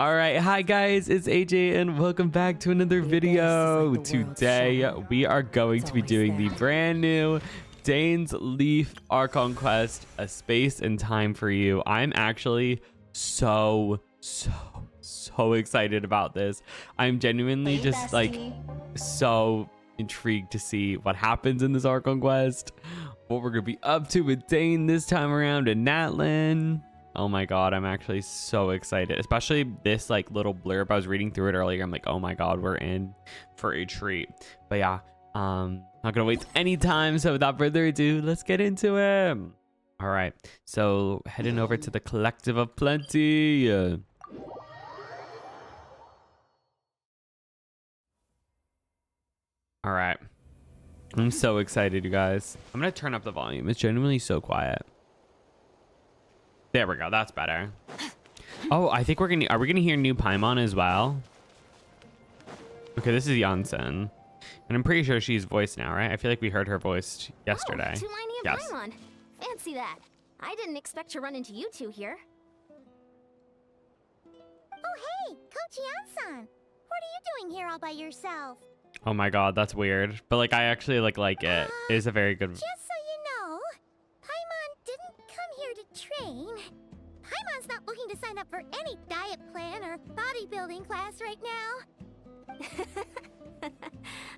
All right, hi guys, it's AJ and welcome back to another video. Today we are going to be doing the brand new Dane's Leaf Archon quest, A Space and Time for You. I'm actually so excited about this. I'm genuinely just like so intrigued to see what happens in this Archon quest, what we're gonna be up to with Dane this time around and Natlin. Oh my god, I'm actually so excited, especially this like little blurb I was reading through it earlier. I'm like, oh my god, we're in for a treat. But yeah, not gonna waste any time, so without further ado, let's get into it. All right, so heading over to the Collective of Plenty. All right, I'm so excited, you guys. I'm gonna turn up the volume. It's genuinely so quiet. There we go. That's better. Oh, I think are we gonna hear new Paimon as well? Okay, this is Janssen, and I'm pretty sure she's voiced now, right? I feel like we heard her voice yesterday. Oh, Tulani and yes. Paimon. Fancy that. I didn't expect to run into you two here. Oh, hey, Coach Janssen. What are you doing here all by yourself? Oh my god, that's weird. But like, I actually like it. It is a very good. Just so you know, Paimon didn't come here to train. Paimon's not looking to sign up for any diet plan or bodybuilding class right now.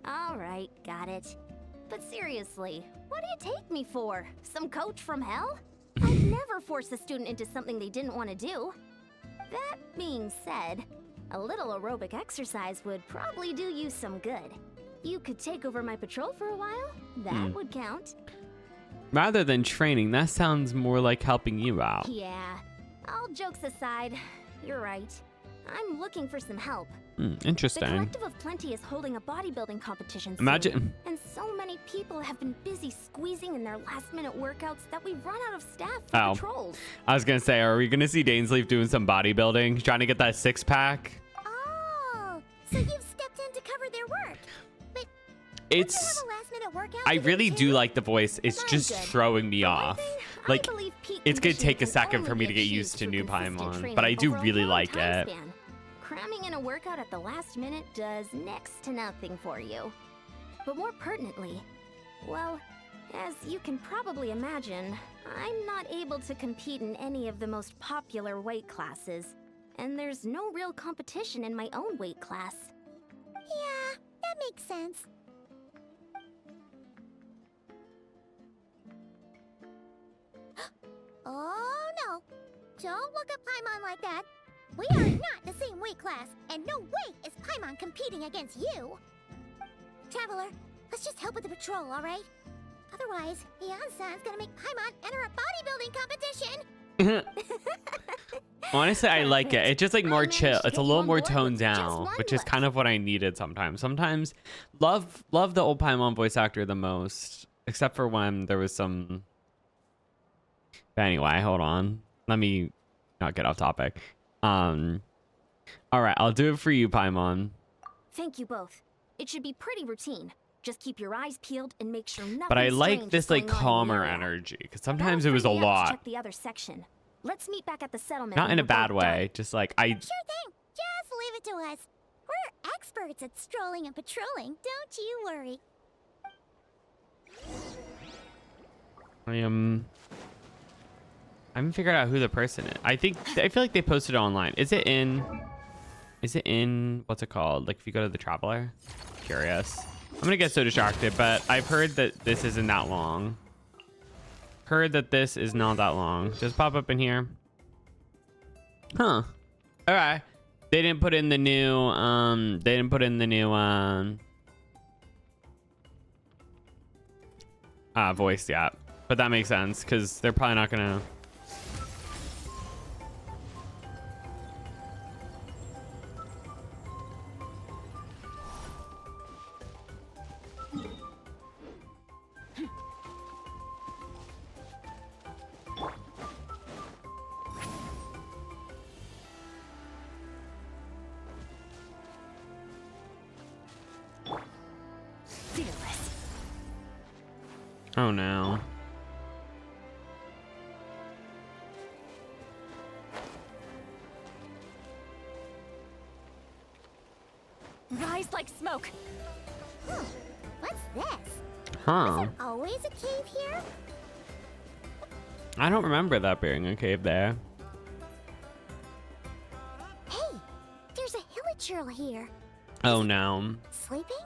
All right, got it. But seriously, what do you take me for? Some coach from hell? I'd never force a student into something they didn't want to do. That being said, a little aerobic exercise would probably do you some good. You could take over my patrol for a while. That would count. Rather than training, that sounds more like helping you out. Yeah. All jokes aside, you're right. I'm looking for some help. Interesting. The Collective of Plenty is holding a bodybuilding competition soon, Imagine. and so many people have been busy squeezing in their last-minute workouts that we've run out of staff for patrols. I was gonna say, are we gonna see Dainsleaf doing some bodybuilding, trying to get that six-pack? Oh, so you've stepped in to cover their work. But It's. don't you have a last-minute workout I to do really do too? like the voice. It's just Good. throwing me For one off. thing, Like, I believe peak it's gonna take a conditioning can second for only me to be get achieved used to through new consistent Paimon, training but I do over a really long like time it. span. Cramming in a workout at the last minute does next to nothing for you. But more pertinently, well, as you can probably imagine, I'm not able to compete in any of the most popular weight classes, and there's no real competition in my own weight class. Yeah, that makes sense. Oh no! Don't look at Paimon like that. We are not the same weight class, and no way is Paimon competing against you. Traveler, let's just help with the patrol, all right? Otherwise, Jansen's gonna make Paimon enter a bodybuilding competition. Honestly, I like it. It's just like more I managed chill. to It's get a you little on more board with toned just down, one which is lift. kind of what I needed sometimes. Sometimes love the old Paimon voice actor the most, except for when there was some. But anyway, hold on. Let me not get off topic. All right, I'll do it for you, Paimon. Thank you both. It should be pretty routine. Just keep your eyes peeled and make sure nothing But I like strange this is like going on in the calmer area. energy because That'll sometimes it was a free me up to lot. check the other section. Let's meet back at the settlement. Not when in a we're bad both way. Just like I. Sure thing. Just leave it to us. We're experts at strolling and patrolling. Don't you worry. I haven't figured out who the person is. I feel like they posted it online. Is it in what's it called? Like if you go to the Traveler? Curious. I'm gonna get so distracted, but I've heard that this isn't that long. Heard that this is not that long. Just pop up in here. Huh. Alright. They didn't put in the new voice yet. But that makes sense, because they're probably not gonna. Fearless. Oh no. Rise like smoke. What's this? Huh. Is there always a cave here? I don't remember that being a cave there. Hey, there's a hilichurl here. Oh no. Sleeping?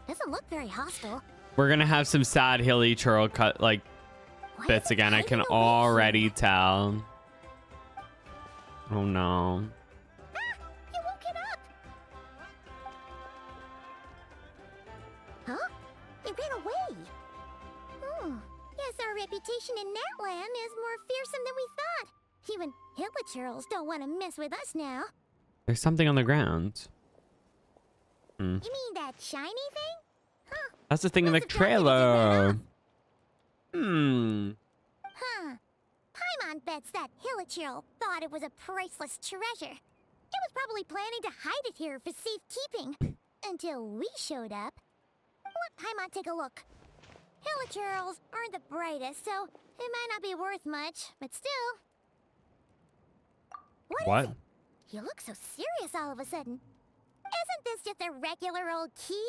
Doesn't look very hostile. We're gonna have some sad hilly churl cut like Why bits is it again. I hiding can away already here? tell. Oh no. You woke it up! Huh? It ran away! Guess our reputation in Natland is more fearsome than we thought. Even hilichurls don't want to mess with us now. There's something on the ground. You mean that shiny thing? Huh. That's the thing in the Must have dropped it as it trailer. ran Huh. Paimon bets that hilichurl thought it was a priceless treasure. It was probably planning to hide it here for safekeeping. Until we showed up. Let Paimon take a look. Hilichurls aren't the brightest, so it might not be worth much, but still. What is it? You look so serious all of a sudden. Isn't this just a regular old key?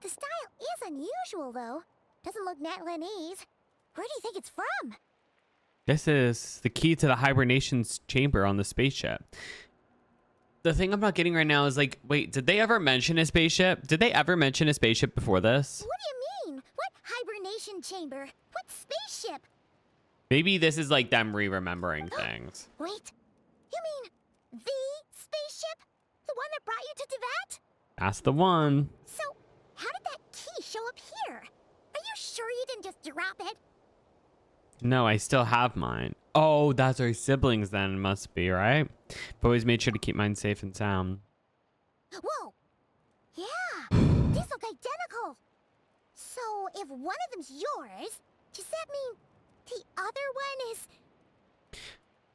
The style is unusual, though. Doesn't look Natlanese. Where do you think it's from? This is the key to the hibernation's chamber on the spaceship. The thing I'm not getting right now is like, wait, did they ever mention a spaceship? Did they ever mention a spaceship before this? What do you mean? What hibernation chamber? What spaceship? Maybe this is like them re-remembering things. Wait, you mean the spaceship? The one that brought you to Teyvat? That's the one. So, how did that key show up here? Are you sure you didn't just drop it? No, I still have mine. Oh, that's our siblings then, must be, right? I've always made sure to keep mine safe and sound. Whoa! Yeah, these look identical. So, if one of them's yours, does that mean the other one is...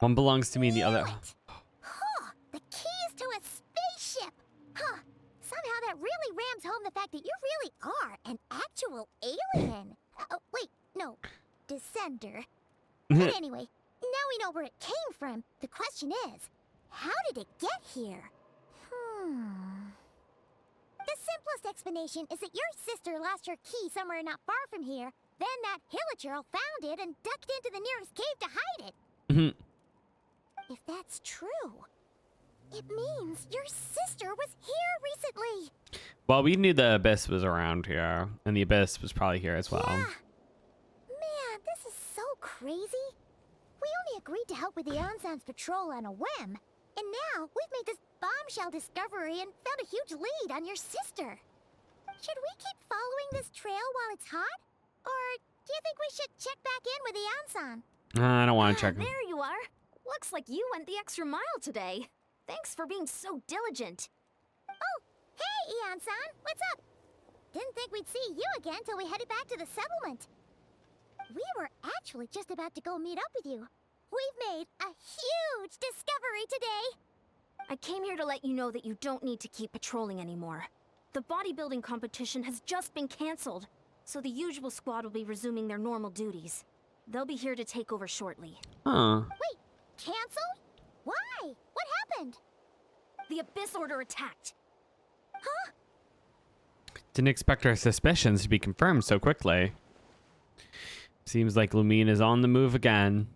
One belongs to me and the other... Knew it. Huh, the keys to a spaceship. Huh, somehow that really rams home the fact that you really are an actual alien. Oh, wait, no, descender. But anyway, now we know where it came from. The question is, how did it get here? The simplest explanation is that your sister lost her key somewhere not far from here. Then that hilichurl found it and ducked into the nearest cave to hide it. If that's true, it means your sister was here recently. Well, we knew the Abyss was around here, and the Abyss was probably here as well. Yeah. Man, this is so crazy. We only agreed to help with the Ensemble patrol on a whim. And now we've made this bombshell discovery and found a huge lead on your sister. Should we keep following this trail while it's hot? Or do you think we should check back in with the Ansan? I don't want to check. There you are. Looks like you went the extra mile today. Thanks for being so diligent. Oh, hey, Eon-san, what's up? Didn't think we'd see you again till we headed back to the settlement. We were actually just about to go meet up with you. We've made a huge discovery today. I came here to let you know that you don't need to keep patrolling anymore. The bodybuilding competition has just been canceled, so the usual squad will be resuming their normal duties. They'll be here to take over shortly. Huh. Wait, canceled? Why? What happened? The Abyss Order attacked. Huh? Didn't expect our suspicions to be confirmed so quickly. Seems like Lumine is on the move again.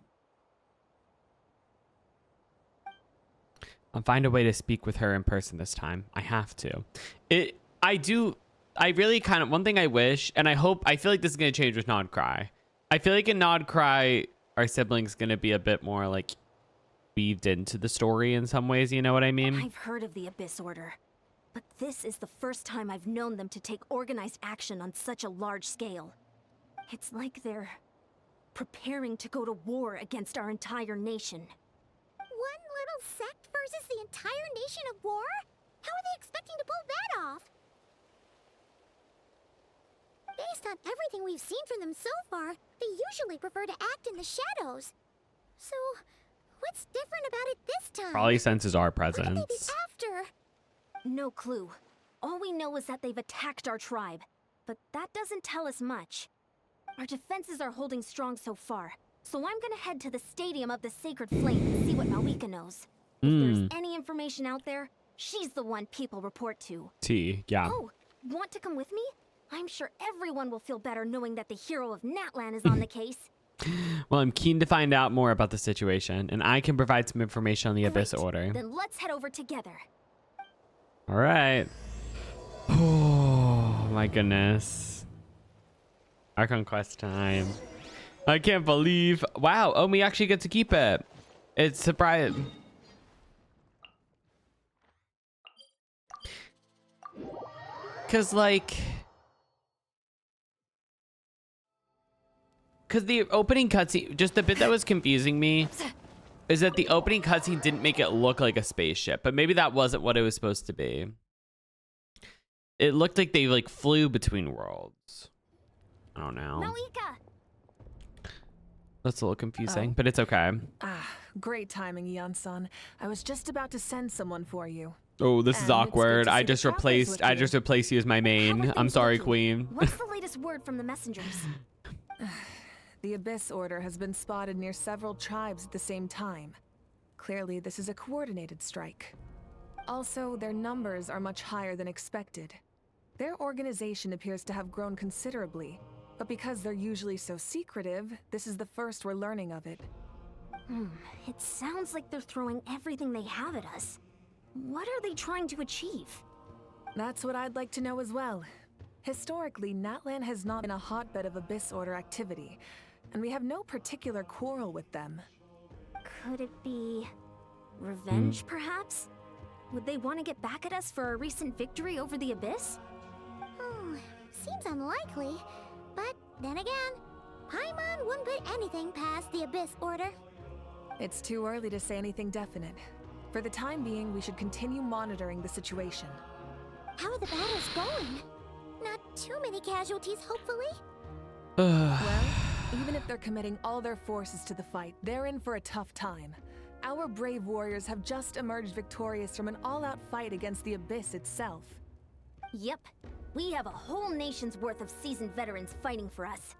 I'll find a way to speak with her in person this time. I have to. I really kind of, one thing I wish, and I feel like this is going to change with Nod Cry. I feel like in Nod Cry, our sibling's going to be a bit more like weaved into the story in some ways, you know what I mean? I've heard of the Abyss Order, but this is the first time I've known them to take organized action on such a large scale. It's like they're preparing to go to war against our entire nation. One little sect versus the entire nation of war? How are they expecting to pull that off? Based on everything we've seen from them so far, they usually prefer to act in the shadows. So, what's different about it this time? Probably senses our What could they be presence. after? No clue. All we know is that they've attacked our tribe, but that doesn't tell us much. Our defenses are holding strong so far, so I'm gonna head to the Stadium of the Sacred Flame and see what Malika knows. If there's any information out there, She's the one people report to. T, yeah. Oh, want to come with me? I'm sure everyone will feel better knowing that the hero of Natlan is on the case. Well, I'm keen to find out more about the situation, and I can provide some information on the Abyss Great. Order. Then let's head over together. All right. Oh, my goodness. Archon quest time. I can't believe. Wow. Oh, we actually get to keep it. It's surprise. Because, like... Because the opening cutscene, just the bit that was confusing me is that the opening cutscene didn't make it look like a spaceship, but maybe that wasn't what it was supposed to be. It looked like they like flew between worlds. I don't know. Malika! That's a little confusing, but it's okay. Ah, great timing, Eon-san. I was just about to send someone for you. Oh, this And is it's awkward. good to I see the just travelers replaced with I you. just replaced you as my How main. are I'm things sorry, looking? Queen. What's the latest word from the messengers? The Abyss Order has been spotted near several tribes at the same time. Clearly, this is a coordinated strike. Also, their numbers are much higher than expected. Their organization appears to have grown considerably, but because they're usually so secretive, this is the first we're learning of it. It sounds like they're throwing everything they have at us. What are they trying to achieve? That's what I'd like to know as well. Historically, Natlan has not been a hotbed of Abyss Order activity, and we have no particular quarrel with them. Could it be revenge, perhaps? Would they want to get back at us for our recent victory over the Abyss? Seems unlikely. But then again, Paimon wouldn't put anything past the Abyss Order. It's too early to say anything definite. For the time being, we should continue monitoring the situation. How are the battles going? Not too many casualties, hopefully. Well, even if they're committing all their forces to the fight, they're in for a tough time. Our brave warriors have just emerged victorious from an all-out fight against the Abyss itself. Yep. We have a whole nation's worth of seasoned veterans fighting for us.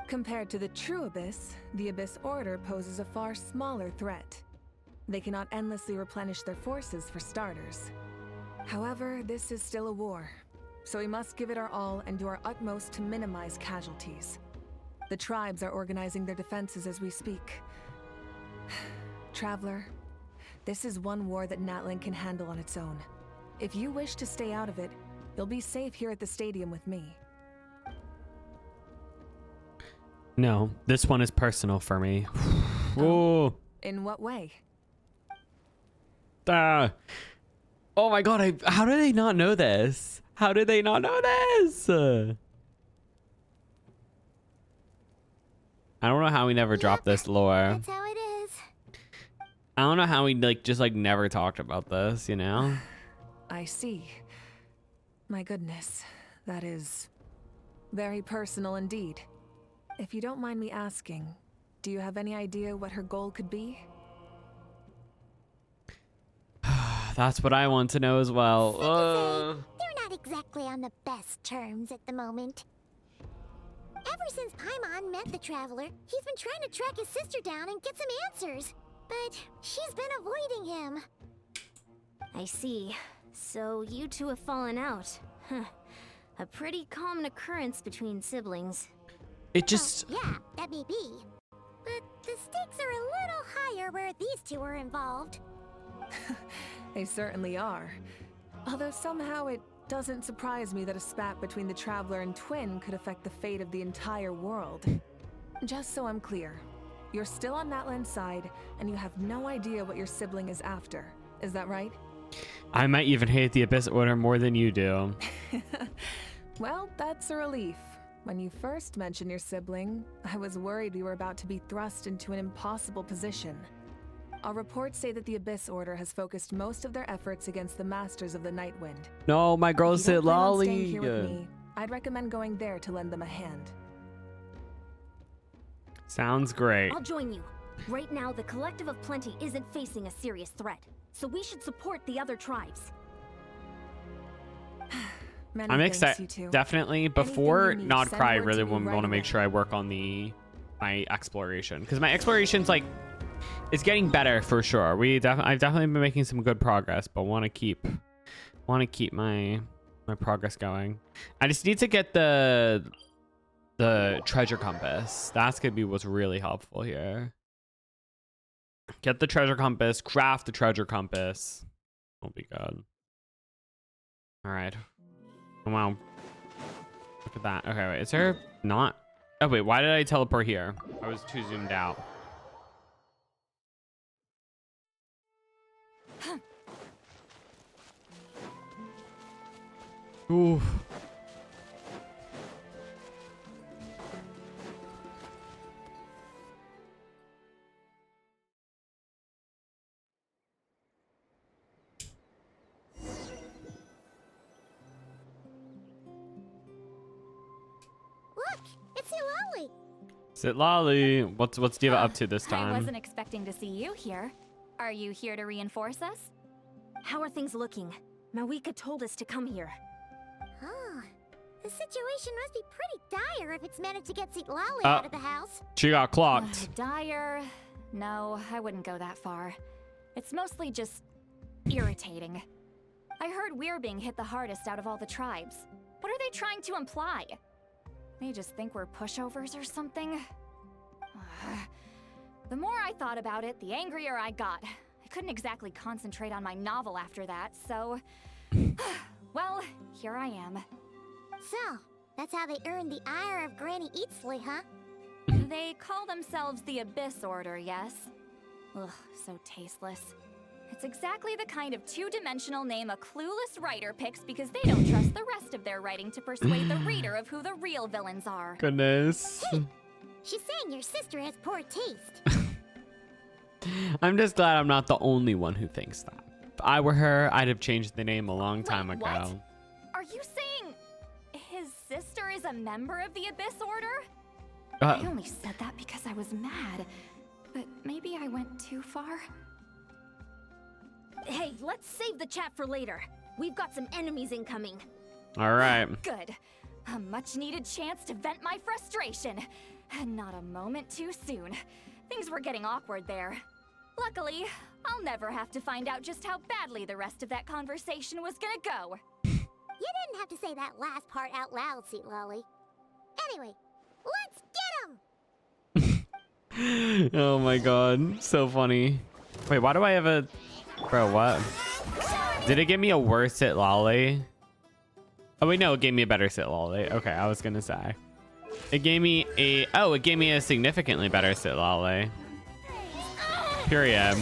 Compared to the true Abyss, the Abyss Order poses a far smaller threat. They cannot endlessly replenish their forces for starters. However, this is still a war, so we must give it our all and do our utmost to minimize casualties. The tribes are organizing their defenses as we speak. Traveler, this is one war that Natlan can handle on its own. If you wish to stay out of it, you'll be safe here at the stadium with me. No, this one is personal for me. Whoa. In what way? Oh my god, how do they not know this? How did they not know this? I don't know how we never dropped this lore. That's how it is. I don't know how we just never talked about this, you know? I see. My goodness, that is very personal indeed. If you don't mind me asking, do you have any idea what her goal could be? That's what I want to know as well. They're not exactly on the best terms at the moment. Ever since Paimon met the Traveler, he's been trying to track his sister down and get some answers. But she's been avoiding him. I see. So you two have fallen out. Huh. A pretty common occurrence between siblings. It just... Yeah, that may be. But the stakes are a little higher where these two are involved. They certainly are. Although somehow it doesn't surprise me that a spat between the Traveler and Twin could affect the fate of the entire world. Just so I'm clear, you're still on Natlan's side, and you have no idea what your sibling is after. Is that right? I might even hate the Abyss Order more than you do. Well, that's a relief. When you first mentioned your sibling, I was worried we were about to be thrust into an impossible position. Our reports say that the Abyss Order has focused most of their efforts against the Masters of the Nightwind. No, my girl If you said don't plan on lolly. staying here with me, I'd recommend going there to lend them a hand. Sounds great. I'll join you. Right now, the Collective of Plenty isn't facing a serious threat, so we should support the other tribes. Many I'm thanks, you excited. two. Definitely. Before you need, Not send Cry, I word really to me want right to make away. sure I work on my exploration. Because my exploration's like... It's getting better for sure. I've definitely been making some good progress, but want to keep my progress going. I just need to get the treasure compass. That's gonna be what's really helpful here. Get the treasure compass, craft the treasure compass. Will be good. All right. Oh, wow. Look at that. Okay, wait. Is there not? Oh wait, why did I teleport here? I was too zoomed out. Ooh. Look, it's Eulalie. Sit Lolly. What's Diva up to this I time? wasn't expecting to see you here. Are you here to reinforce us? How are things looking? Mawika told us to come here. Oh, the situation must be pretty dire if it's managed to get Eulalie out of the house. She got clocked. Dire? No, I wouldn't go that far. It's mostly just irritating. I heard we're being hit the hardest out of all the tribes. What are they trying to imply? They just think we're pushovers or something? The more I thought about it, the angrier I got. I couldn't exactly concentrate on my novel after that, so... well, here I am. So, that's how they earned the ire of Granny Eatsley, huh? They call themselves the Abyss Order, yes? Ugh, so tasteless. It's exactly the kind of two-dimensional name a clueless writer picks because they don't trust the rest of their writing to persuade the reader of who the real villains are. Goodness. Hey, she's saying your sister has poor taste. I'm just glad I'm not the only one who thinks that. If I were her, I'd have changed the name a long time ago. What? Are you saying his sister is a member of the Abyss Order? I only said that because I was mad, but maybe I went too far. Hey, let's save the chat for later. We've got some enemies incoming. All right. Good. A much-needed chance to vent my frustration. Not a moment too soon. Things were getting awkward there. Luckily, I'll never have to find out just how badly the rest of that conversation was gonna go. You didn't have to say that last part out loud, Eulalie. Anyway, let's get 'em! Oh my god, so funny. Wait, why do I have a... Bro, what? Did it give me a worse Sit Lolly? Oh wait, no, it gave me a better Sit Lolly. Okay, I was gonna say. It gave me a... Oh, it gave me a significantly better Sit Lolly. Period.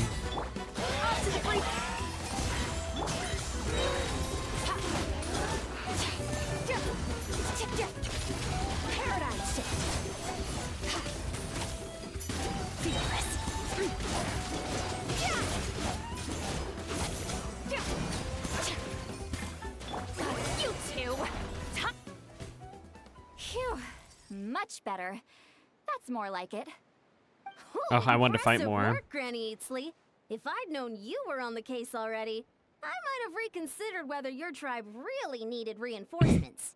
Much better. That's more like it. Oh, I wanted to fight Impressive more. work, Granny Eatsley. If I'd known you were on the case already, I might have reconsidered whether your tribe really needed reinforcements.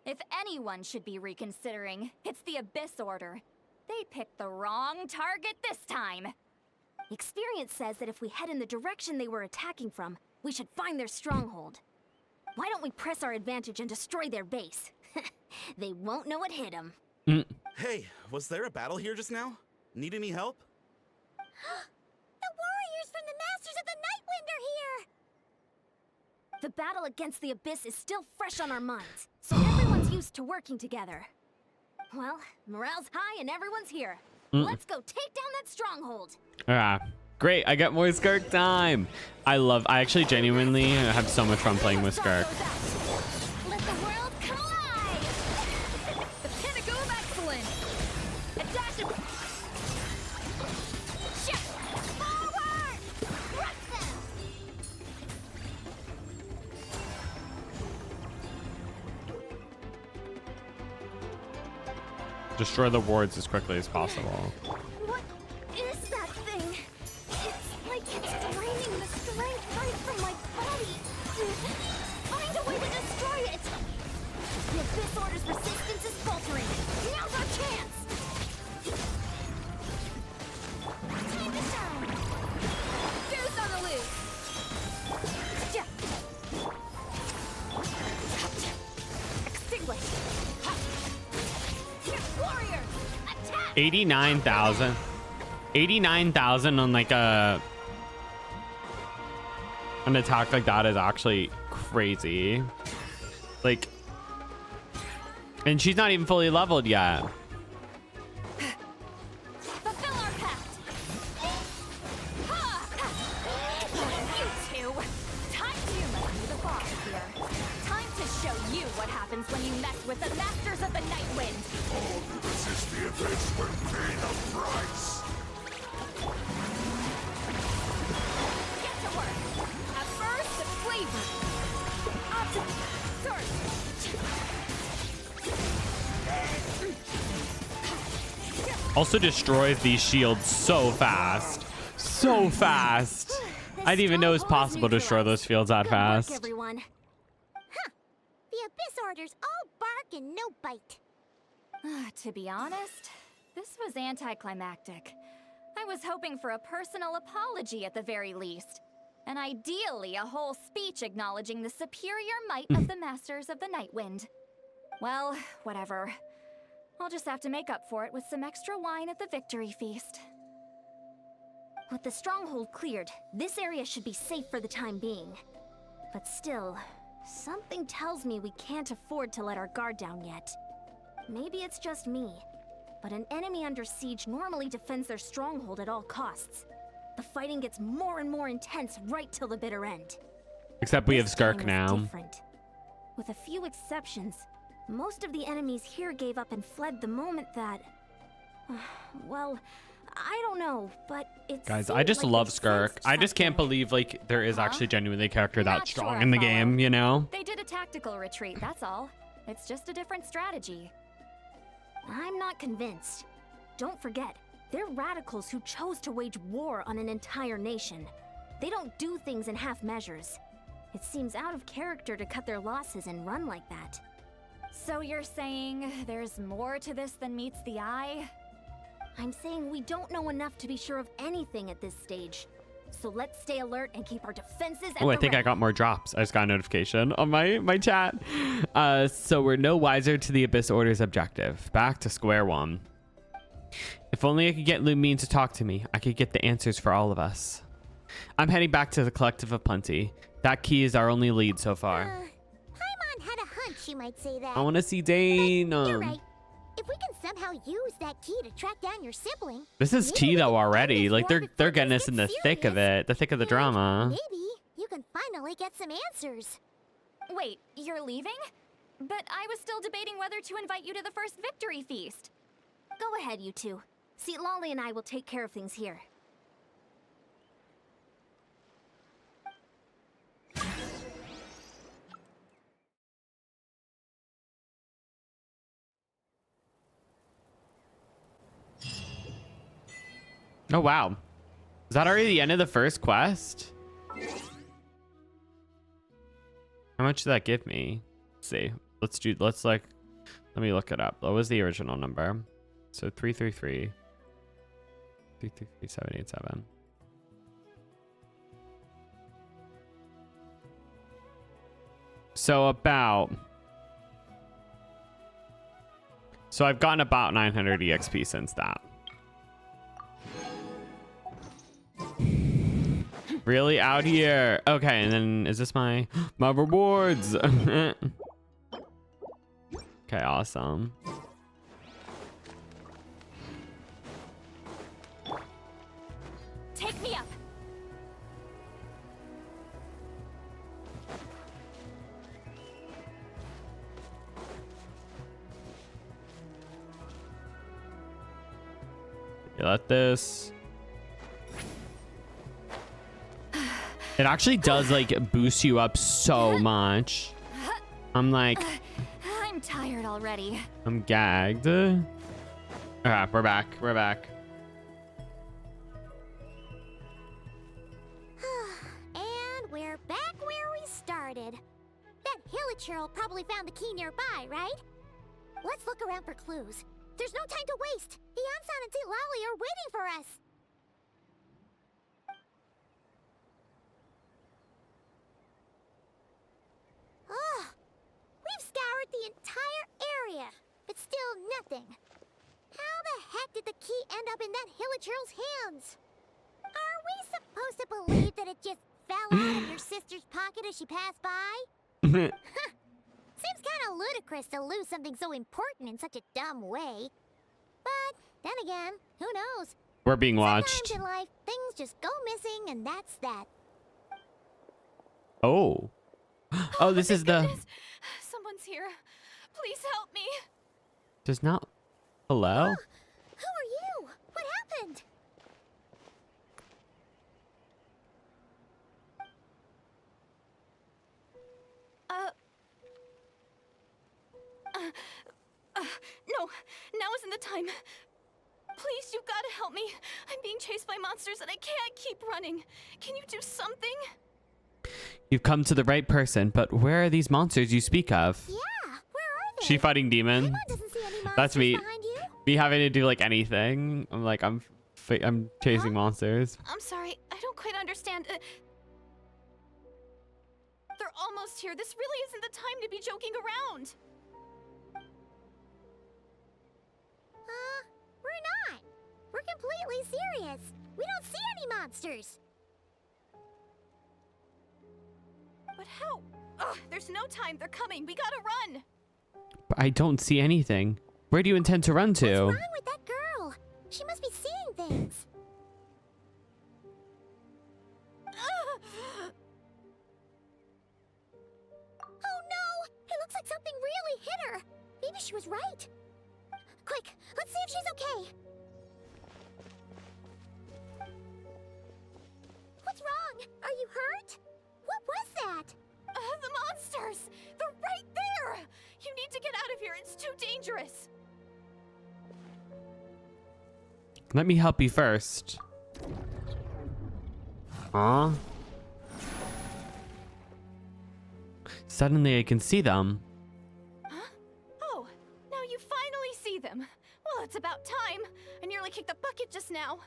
If anyone should be reconsidering, it's the Abyss Order. They picked the wrong target this time. Experience says that if we head in the direction they were attacking from, we should find their stronghold. Why don't we press our advantage and destroy their base? They won't know it hit them. Hey, was there a battle here just now? Need any help? The warriors from the Masters of the Nightwind are here! The battle against the Abyss is still fresh on our minds, so everyone's used to working together. Well, morale's high and everyone's here. Let's go take down that stronghold. Ah, great. I got more Skirk time. I actually genuinely have so much fun playing with Skirk. Let the world come alive! The pinnacle of excellence! A dash of... Shit! Forward! Crush them! Destroy the wards as quickly as possible. What is that thing? It's like it's draining the strength right from my body. Find a way to destroy it! The Abyss Order's resistance is faltering. Now's our chance! 89,000. 89,000 on like an attack like that is actually crazy. Like, and she's not even fully leveled yet. Fulfill our pact. You two. Time to must be the boss here. Time to show you what happens when you mess with the masters of the Night Wind. All who resist the abyss will pay the price. Get to work. At first, the flavor. Also destroys these shields so fast. So fast. I didn't even know it was possible to destroy those fields that Good fast. work, everyone. Huh. The Abyss Orders all bark and no bite. To be honest, this was anticlimactic. I was hoping for a personal apology at the very least. And ideally, a whole speech acknowledging the superior might of the Masters of the Night Wind. Well, whatever. I'll just have to make up for it with some extra wine at the victory feast. With the stronghold cleared, this area should be safe for the time being. But still, something tells me we can't afford to let our guard down yet. Maybe it's just me, but an enemy under siege normally defends their stronghold at all costs. The fighting gets more and more intense right till the bitter end. Except we have This time Skirk was now. different. With a few exceptions, most of the enemies here gave up and fled the moment that... well, I don't know, but it's... Guys, I just love Skirk. I just can't believe like there is actually genuinely a character that strong in the game, you know? They did a tactical retreat, that's all. It's just a different strategy. I'm not convinced. Don't forget, they're radicals who chose to wage war on an entire nation. They don't do things in half measures. It seems out of character to cut their losses and run like that. So you're saying there's more to this than meets the eye? I'm saying we don't know enough to be sure of anything at this stage. So let's stay alert and keep our defenses at Oh, I the think I ready. got more drops. I just got a notification on my chat. So we're no wiser to the Abyss Order's objective. Back to square one. If only I could get Lumine to talk to me, I could get the answers for all of us. I'm heading back to the Collective of Plenty. That key is our only lead so far. Paimon had a hunch you might say that. I want to see Dane. You're right. If we can somehow use that key to track down your sibling, This is maybe tea we though can end already. this Like war they're before getting things us in get the thick of serious. it, the thick of the And drama. maybe you can finally get some answers. Wait, you're leaving? But I was still debating whether to invite you to the first victory feast. Go ahead, you two. See, Lolly and I will take care of things here. Oh wow. Is that already the end of the first quest? How much did that give me? Let's see. Let me look it up. What was the original number? So 333. 333,787. So I've gotten about 900 EXP since that. Really out here. Okay, and then is this my rewards? Okay, awesome. Take me up. You let this. It actually does like boost you up so much. I'm like, I'm tired already. I'm gagged. Okay, we're back. We're back. And we're back where we started. That Hilichurl probably found the key nearby, right? Let's look around for clues. There's no time to waste. Yansan and Lolly are waiting for us. Ugh. We've scoured the entire area, but still nothing. How the heck did the key end up in that Hilichurl's hands? Are we supposed to believe that it just fell out of your sister's pocket as she passed by? Seems kind of ludicrous to lose something so important in such a dumb way. But then again, who knows? We're being watched. Sometimes in life, things just go missing, and that's that. Oh. Oh, this is the... Goodness. Someone's here. Please help me. Does not... Hello? Who are you? What happened? No, now isn't the time. Please, you've got to help me. I'm being chased by monsters and I can't keep running. Can you do something? You've come to the right person, but where are these monsters you speak of? Yeah, where are they? She fighting demon. Paimon doesn't see any monsters That's me. behind you. Me having to do like anything. I'm like, I'm chasing monsters. I'm sorry, I don't quite understand. They're almost here. This really isn't the time to be joking around. We're not. We're completely serious. We don't see any monsters. But how? Ugh, there's no time. They're coming. We gotta run. But I don't see anything. Where do you intend to run to? What's wrong with that girl? She must be seeing things. Oh no! It looks like something really hit her. Maybe she was right. Quick, let's see if she's okay. What's wrong? Are you hurt? What was that? The monsters! They're right there! You need to get out of here. It's too dangerous. Let me help you first. Huh? Suddenly I can see them. Huh? Oh, now you finally see them. Well, it's about time. I nearly kicked the bucket just now.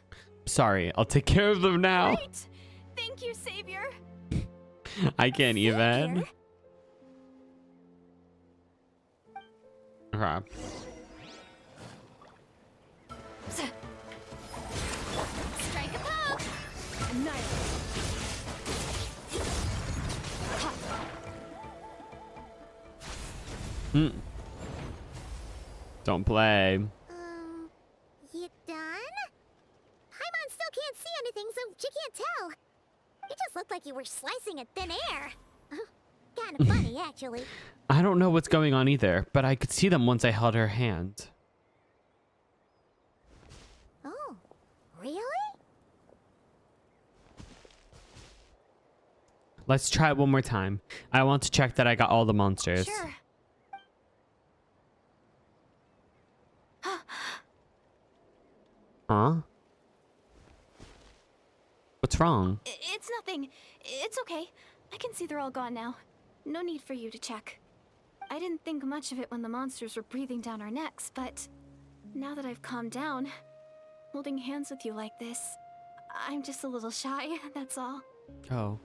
Sorry, I'll take care of them now. Great! Thank you, Savior. I can't even. Savior? Crap. Strike a pop! Don't play. You done? Paimon still can't see anything, so she can't tell. It just looked like you were slicing at thin air. Kind of funny, actually. I don't know what's going on either, but I could see them once I held her hand. Oh, really? Let's try it one more time. I want to check that I got all the monsters. Sure. Huh? What's wrong? It's nothing. It's okay. I can see they're all gone now. No need for you to check. I didn't think much of it when the monsters were breathing down our necks, but now that I've calmed down, holding hands with you like this, I'm just a little shy, that's all. Oh.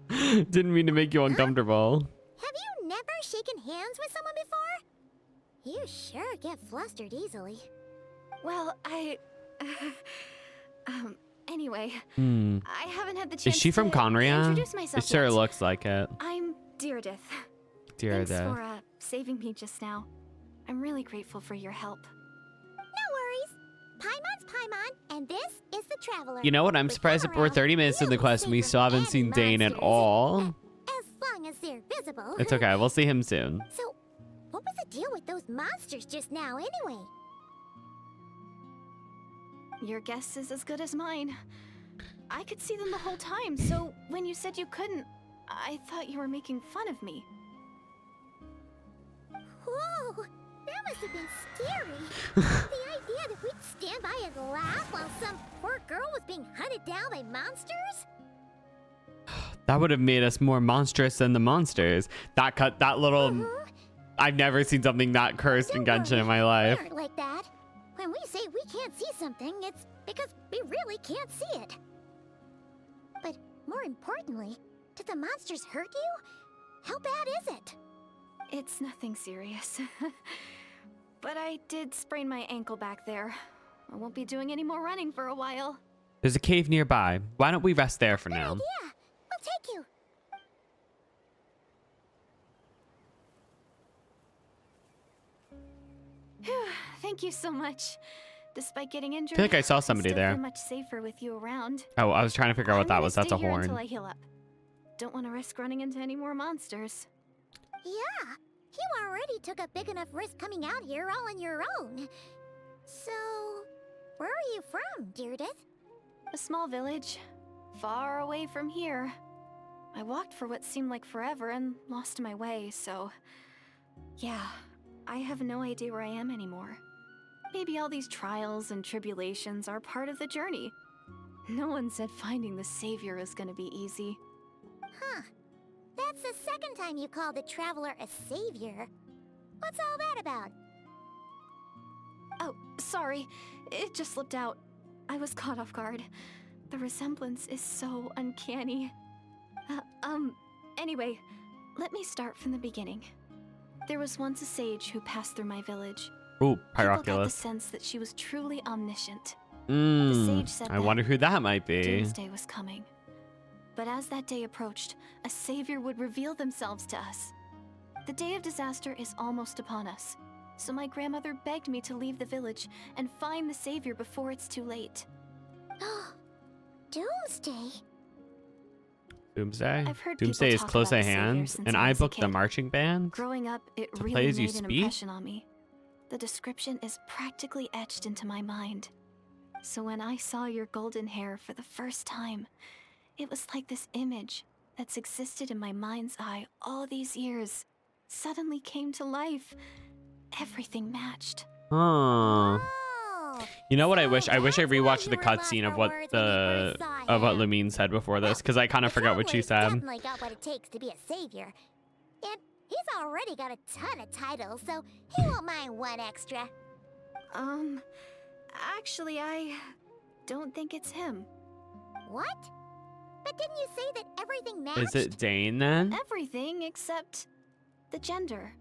Didn't mean to make you uncomfortable. Have you never shaken hands with someone before? You sure get flustered easily. Well, anyway, I haven't had the chance Is she from to Conria? introduce myself It sure yet. looks like it. I'm Deardith. Dear Thanks for saving me just now. I'm really grateful for your help. No worries. Paimon's Paimon, and this is the Traveler. You know what? I'm With surprised her that we're around, 30 minutes in the you'll quest and we see still haven't any seen Dane at monsters. all. As long as they're visible. It's okay. We'll see him soon. So, what was the deal with those monsters just now, anyway? Your guess is as good as mine. I could see them the whole time, so when you said you couldn't, I thought you were making fun of me. Whoa, that must have been scary. The idea that we'd stand by and laugh while some poor girl was being hunted down by monsters? That would have made us more monstrous than the monsters. That little... I've never seen something that cursed in Don't Genshin worry, in my we life. aren't like that. When we say we can't see something, it's because we really can't see it. But more importantly, did the monsters hurt you? How bad is it? It's nothing serious. But I did sprain my ankle back there. I won't be doing any more running for a while. There's a cave nearby. Why don't we rest there for now? Yeah, we'll take you. Phew, thank you so much. Despite getting injured, I feel like I saw somebody still there. feel much safer with you around. Oh, I was trying to figure out what that was. That's a I'm gonna stay here until horn. I heal up. Don't want to risk running into any more monsters. Yeah, you already took a big enough risk coming out here all on your own. So, where are you from, Deirdith? A small village, far away from here. I walked for what seemed like forever and lost my way, so... Yeah, I have no idea where I am anymore. Maybe all these trials and tribulations are part of the journey. No one said finding the savior is gonna be easy. Huh. That's the second time you called the traveler a savior. What's all that about? Oh, sorry. It just slipped out. I was caught off guard. The resemblance is so uncanny. Anyway, let me start from the beginning. There was once a sage who passed through my village. Ooh, People got the Pyroculus. sense that she was truly omniscient. The sage said I that wonder who that might be. Doomsday was coming. But as that day approached, a savior would reveal themselves to us. The day of disaster is almost upon us, so my grandmother begged me to leave the village and find the savior before it's too late. Doomsday? Doomsday? I've heard Doomsday people is talk close about at the Savior hand, since and I I was a booked the kid. marching band. Growing up, it To really play as you made an speak? impression on me. The description is practically etched into my mind. So when I saw your golden hair for the first time, it was like this image that's existed in my mind's eye all these years suddenly came to life. Everything matched. Oh. Oh, You know what I so wish? I wish I that's why rewatched you the were lost cutscene for of what words when you the first saw of what him. Lumine said before this, because I kind of forgot what she The traveler's said. definitely got what it takes to be a savior. And he's already got a ton of titles, so he won't mind one extra. Actually, I don't think it's him. What? But didn't you say that everything matched? Is it Dane then? Everything except the gender.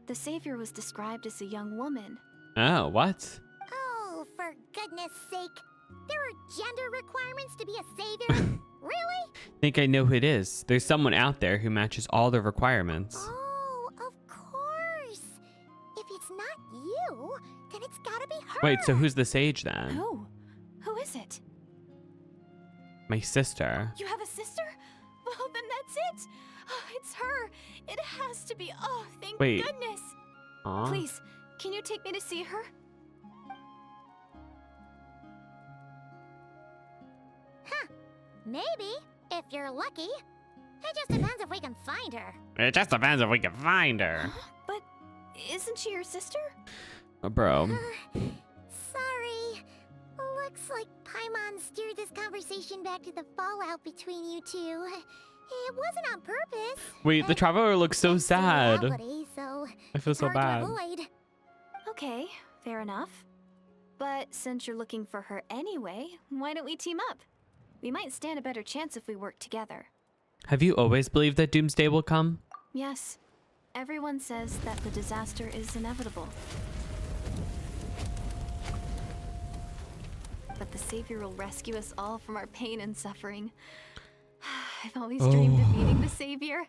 The savior was described as a young woman. Oh, what? Oh, for goodness sake. There are gender requirements to be a savior? Really? Think I know who it is. There's someone out there who matches all the requirements. Oh, of course. If it's not you, then it's gotta be her. Wait, so who's the sage then? Who? Who is it? My sister. You have a sister? Well, then that's it. Oh, it's her. It has to be. Oh, thank Wait. goodness. Aw. Please, can you take me to see her? Maybe, if you're lucky. It just depends if we can find her. It just depends if we can find her. But isn't she your sister? Oh, bro. Sorry. Looks like Paimon steered this conversation back to the fallout between you two. It wasn't on purpose. Wait, the traveler looks so It's the sad. reality, so I feel it's so hard to bad. avoid. Okay, fair enough. But since you're looking for her anyway, why don't we team up? We might stand a better chance if we work together. Have you always believed that Doomsday will come? Yes. Everyone says that the disaster is inevitable. But the Savior will rescue us all from our pain and suffering. I've always dreamed of meeting the Savior.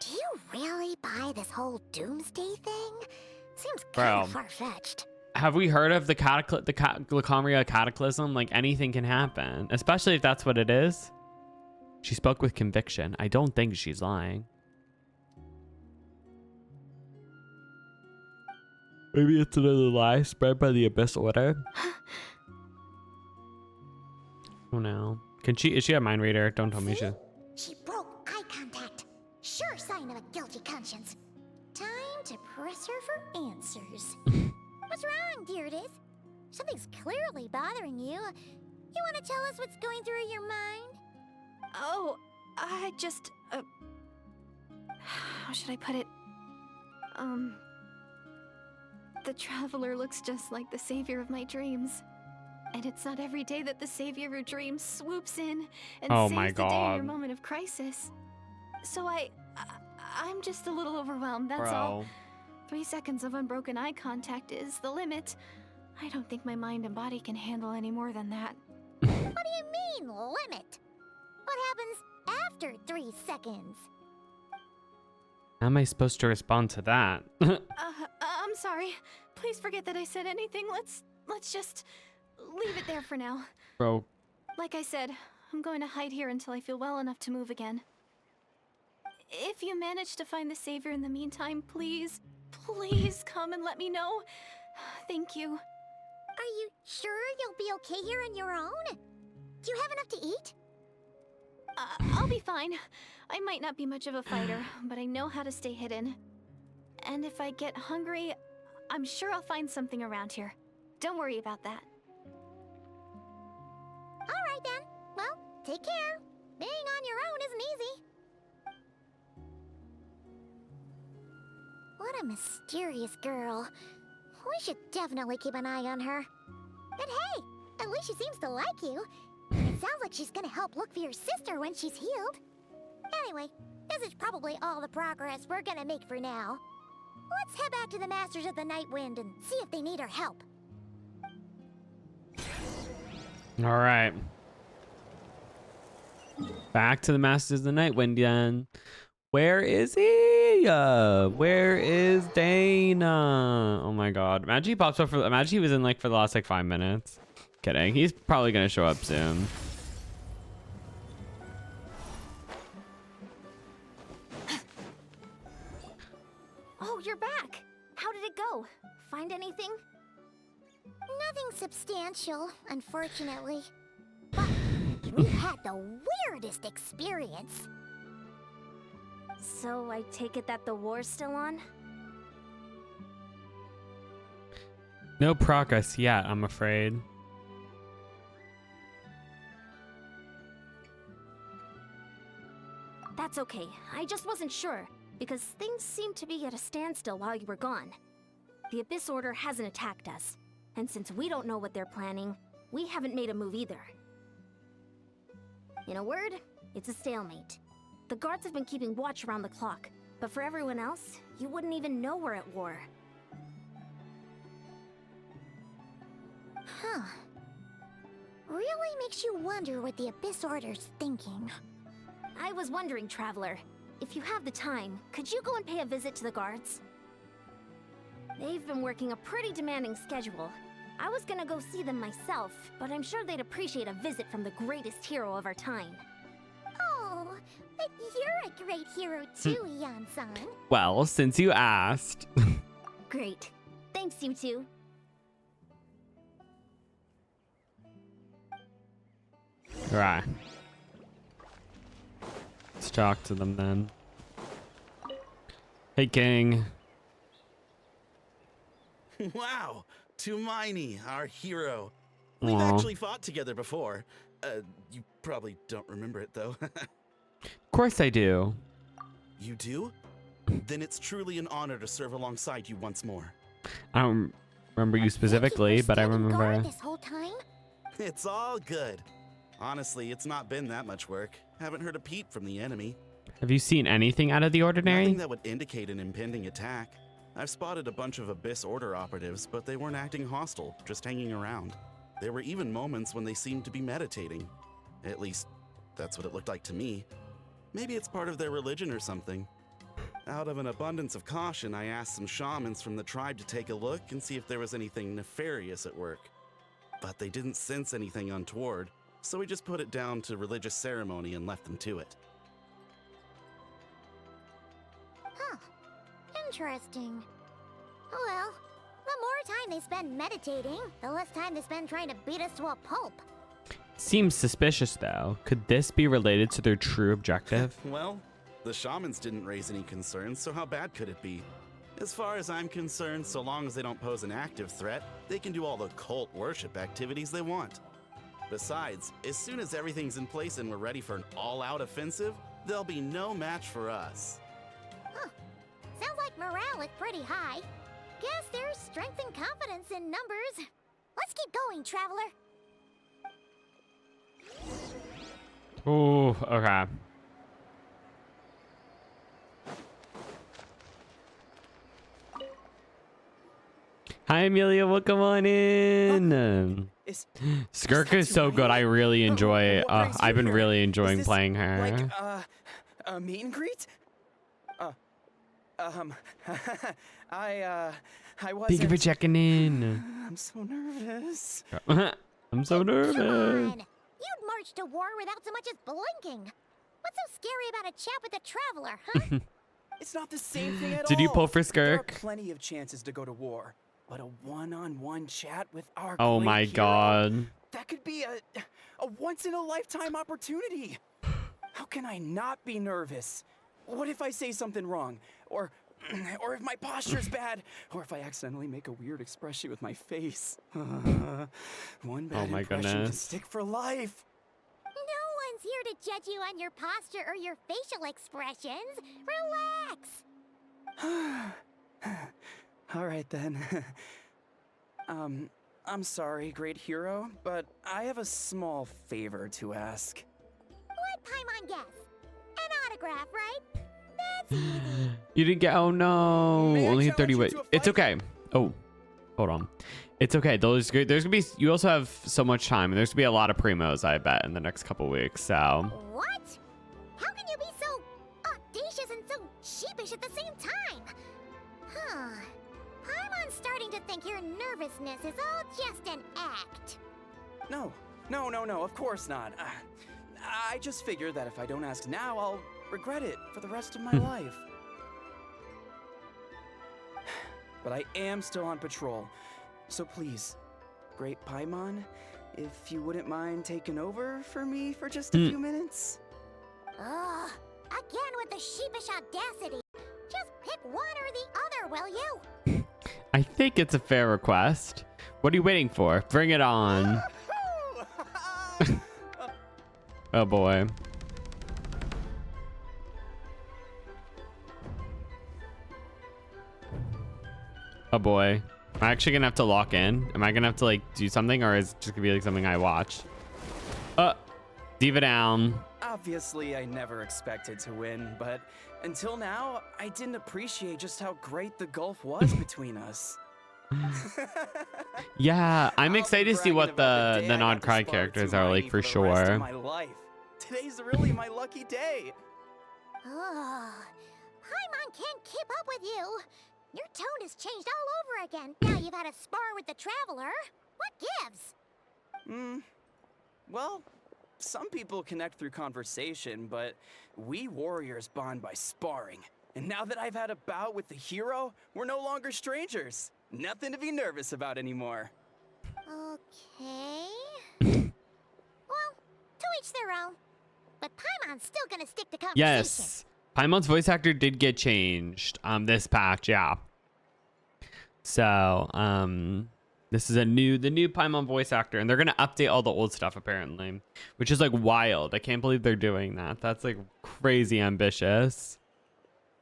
Do you really buy this whole doomsday thing? Seems Bro. kind of far-fetched. Have we heard of the Laconia cataclysm? Like, anything can happen, especially if that's what it is. She spoke with conviction. I don't think she's lying. Maybe it's another lie spread by the Abyss Order. Oh no. Is she a mind reader? Don't tell me she. She broke eye contact. Sure sign of a guilty conscience. Time to press her for answers. What's wrong, Deirdith? Something's clearly bothering you. You want to tell us what's going through your mind? Oh, I just, how should I put it? The Traveler looks just like the savior of my dreams. And it's not every day that the savior of your dreams swoops in and Oh saves my the day in God. your moment of crisis. So I'm just a little overwhelmed, that's all. 3 seconds of unbroken eye contact is the limit. I don't think my mind and body can handle any more than that. What do you mean, limit? What happens after 3 seconds? How am I supposed to respond to that? I'm sorry. Please forget that I said anything. Let's just leave it there for now. Bro, Like I said, I'm going to hide here until I feel well enough to move again. If you manage to find the savior in the meantime, please come and let me know. Thank you. Are you sure you'll be okay here on your own? Do you have enough to eat? I'll be fine. I might not be much of a fighter, but I know how to stay hidden. And if I get hungry, I'm sure I'll find something around here. Don't worry about that. All right then. Well, take care. Being on your own isn't easy. What a mysterious girl. We should definitely keep an eye on her. And hey, at least she seems to like you. It sounds like she's gonna help look for your sister when she's healed. Anyway, this is probably all the progress we're gonna make for now. Let's head back to the Masters of the Night Wind and see if they need our help. all right. Back to the Masters of the Night Wind then. Where is he? Where is Dana? Oh my god. Imagine he pops up imagine he was in like for the last like 5 minutes. Kidding. He's probably gonna show up soon. Oh, you're back. How did it go? Find anything? Nothing substantial, unfortunately. But we had the weirdest experience. So I take it that the war's still on? No progress yet, I'm afraid. That's okay. I just wasn't sure, because things seemed to be at a standstill while you were gone. The Abyss Order hasn't attacked us, and since we don't know what they're planning, we haven't made a move either. In a word, it's a stalemate. The guards have been keeping watch around the clock, but for everyone else, you wouldn't even know we're at war. Huh. Really makes you wonder what the Abyss Order's thinking. I was wondering, Traveler, if you have the time, could you go and pay a visit to the guards? They've been working a pretty demanding schedule. I was gonna go see them myself, but I'm sure they'd appreciate a visit from the greatest hero of our time. Oh, but you're a great hero too, Yan-san. Well, since you asked. Great. Thanks, you two. Alright. Let's talk to them then. Hey, King. Wow, Tumaini, our hero. We've Aw. actually fought together before. You probably don't remember it though. Of course I do. You do? Then it's truly an honor to serve alongside you once more. I don't remember you specifically, but I remember. This whole time? It's all good. Honestly, it's not been that much work. Haven't heard a peep from the enemy. Have you seen anything out of the ordinary? Nothing that would indicate an impending attack. I've spotted a bunch of Abyss Order operatives, but they weren't acting hostile, just hanging around. There were even moments when they seemed to be meditating. At least, that's what it looked like to me. Maybe it's part of their religion or something. Out of an abundance of caution, I asked some shamans from the tribe to take a look and see if there was anything nefarious at work. But they didn't sense anything untoward, so we just put it down to religious ceremony and left them to it. Huh. Interesting. Oh well, the more time they spend meditating, the less time they spend trying to beat us to a pulp. Seems suspicious though. Could this be related to their true objective? Well, the shamans didn't raise any concerns, so how bad could it be? As far as I'm concerned, so long as they don't pose an active threat, they can do all the cult worship activities they want. Besides, as soon as everything's in place and we're ready for an all-out offensive, there'll be no match for us. Huh. Sounds like morale is pretty high. Guess there's strength and confidence in numbers. Let's keep going, Traveler. Ooh, okay. Hi, Amelia. Welcome on in. Skirk is so good. I really enjoy. I've been really enjoying playing her. Like a meet and greet? I wasn't. Thank you for checking in. I'm so nervous. I'm so nervous. Come on! You'd march to war without so much as blinking. What's so scary about a chat with a traveler, huh? It's not the same thing at all. Did you pull for There are Skirk? plenty of chances to go to war, but a one-on-one chat with our Oh great my hero, god. that could be a once-in-a-lifetime opportunity. How can I not be nervous? What if I say something wrong? Or if my posture's bad? Or if I accidentally make a weird expression with my face? One bad my impression can goodness. stick for life. No one's here to judge you on your posture or your facial expressions. Relax. All right then. I'm sorry, great hero, but I have a small favor to ask. Let Paimon guess. An autograph, right? That's easy. You didn't get. Oh no. May I Only challenge 30 you wait. to a It's fight? okay. Oh, hold on. It's okay. There's gonna be. You also have so much time, and there's gonna be a lot of primos, I bet, in the next couple weeks. So. What? How can you be so audacious and so sheepish at the same time? Huh. Paimon's starting to think your nervousness is all just an act. No, of course not. I just figured that if I don't ask now, I'll regret it for the rest of my life. But I am still on patrol, so please, Great Paimon, if you wouldn't mind taking over for me for just a few minutes. Ugh. Again with the sheepish audacity. Just pick one or the other, will you? I think it's a fair request. What are you waiting for? Bring it on. Oh boy. Oh boy. Am I actually gonna have to lock in? Am I gonna have to like do something, or is it just gonna be like something I watch? Diva down. Obviously, I never expected to win, but until now, I didn't appreciate just how great the gulf was between us. Yeah, I'm I'll be excited to see bragging what about the day I got to non-cry spar characters with are Hermione like for the rest of sure. my life. Today's really my lucky day. Ugh. Paimon can't keep up with you. Your tone has changed all over again. Now you've had a spar with the traveler. What gives? Well, some people connect through conversation, but we warriors bond by sparring. And now that I've had a bout with the hero, we're no longer strangers. Nothing to be nervous about anymore. Okay. Well, to each their own. But Paimon's still gonna stick to conversation. Yes. Paimon's voice actor did get changed this patch, yeah. So, this is the new Paimon voice actor, and they're gonna update all the old stuff apparently, which is like wild. I can't believe they're doing that. That's like crazy ambitious.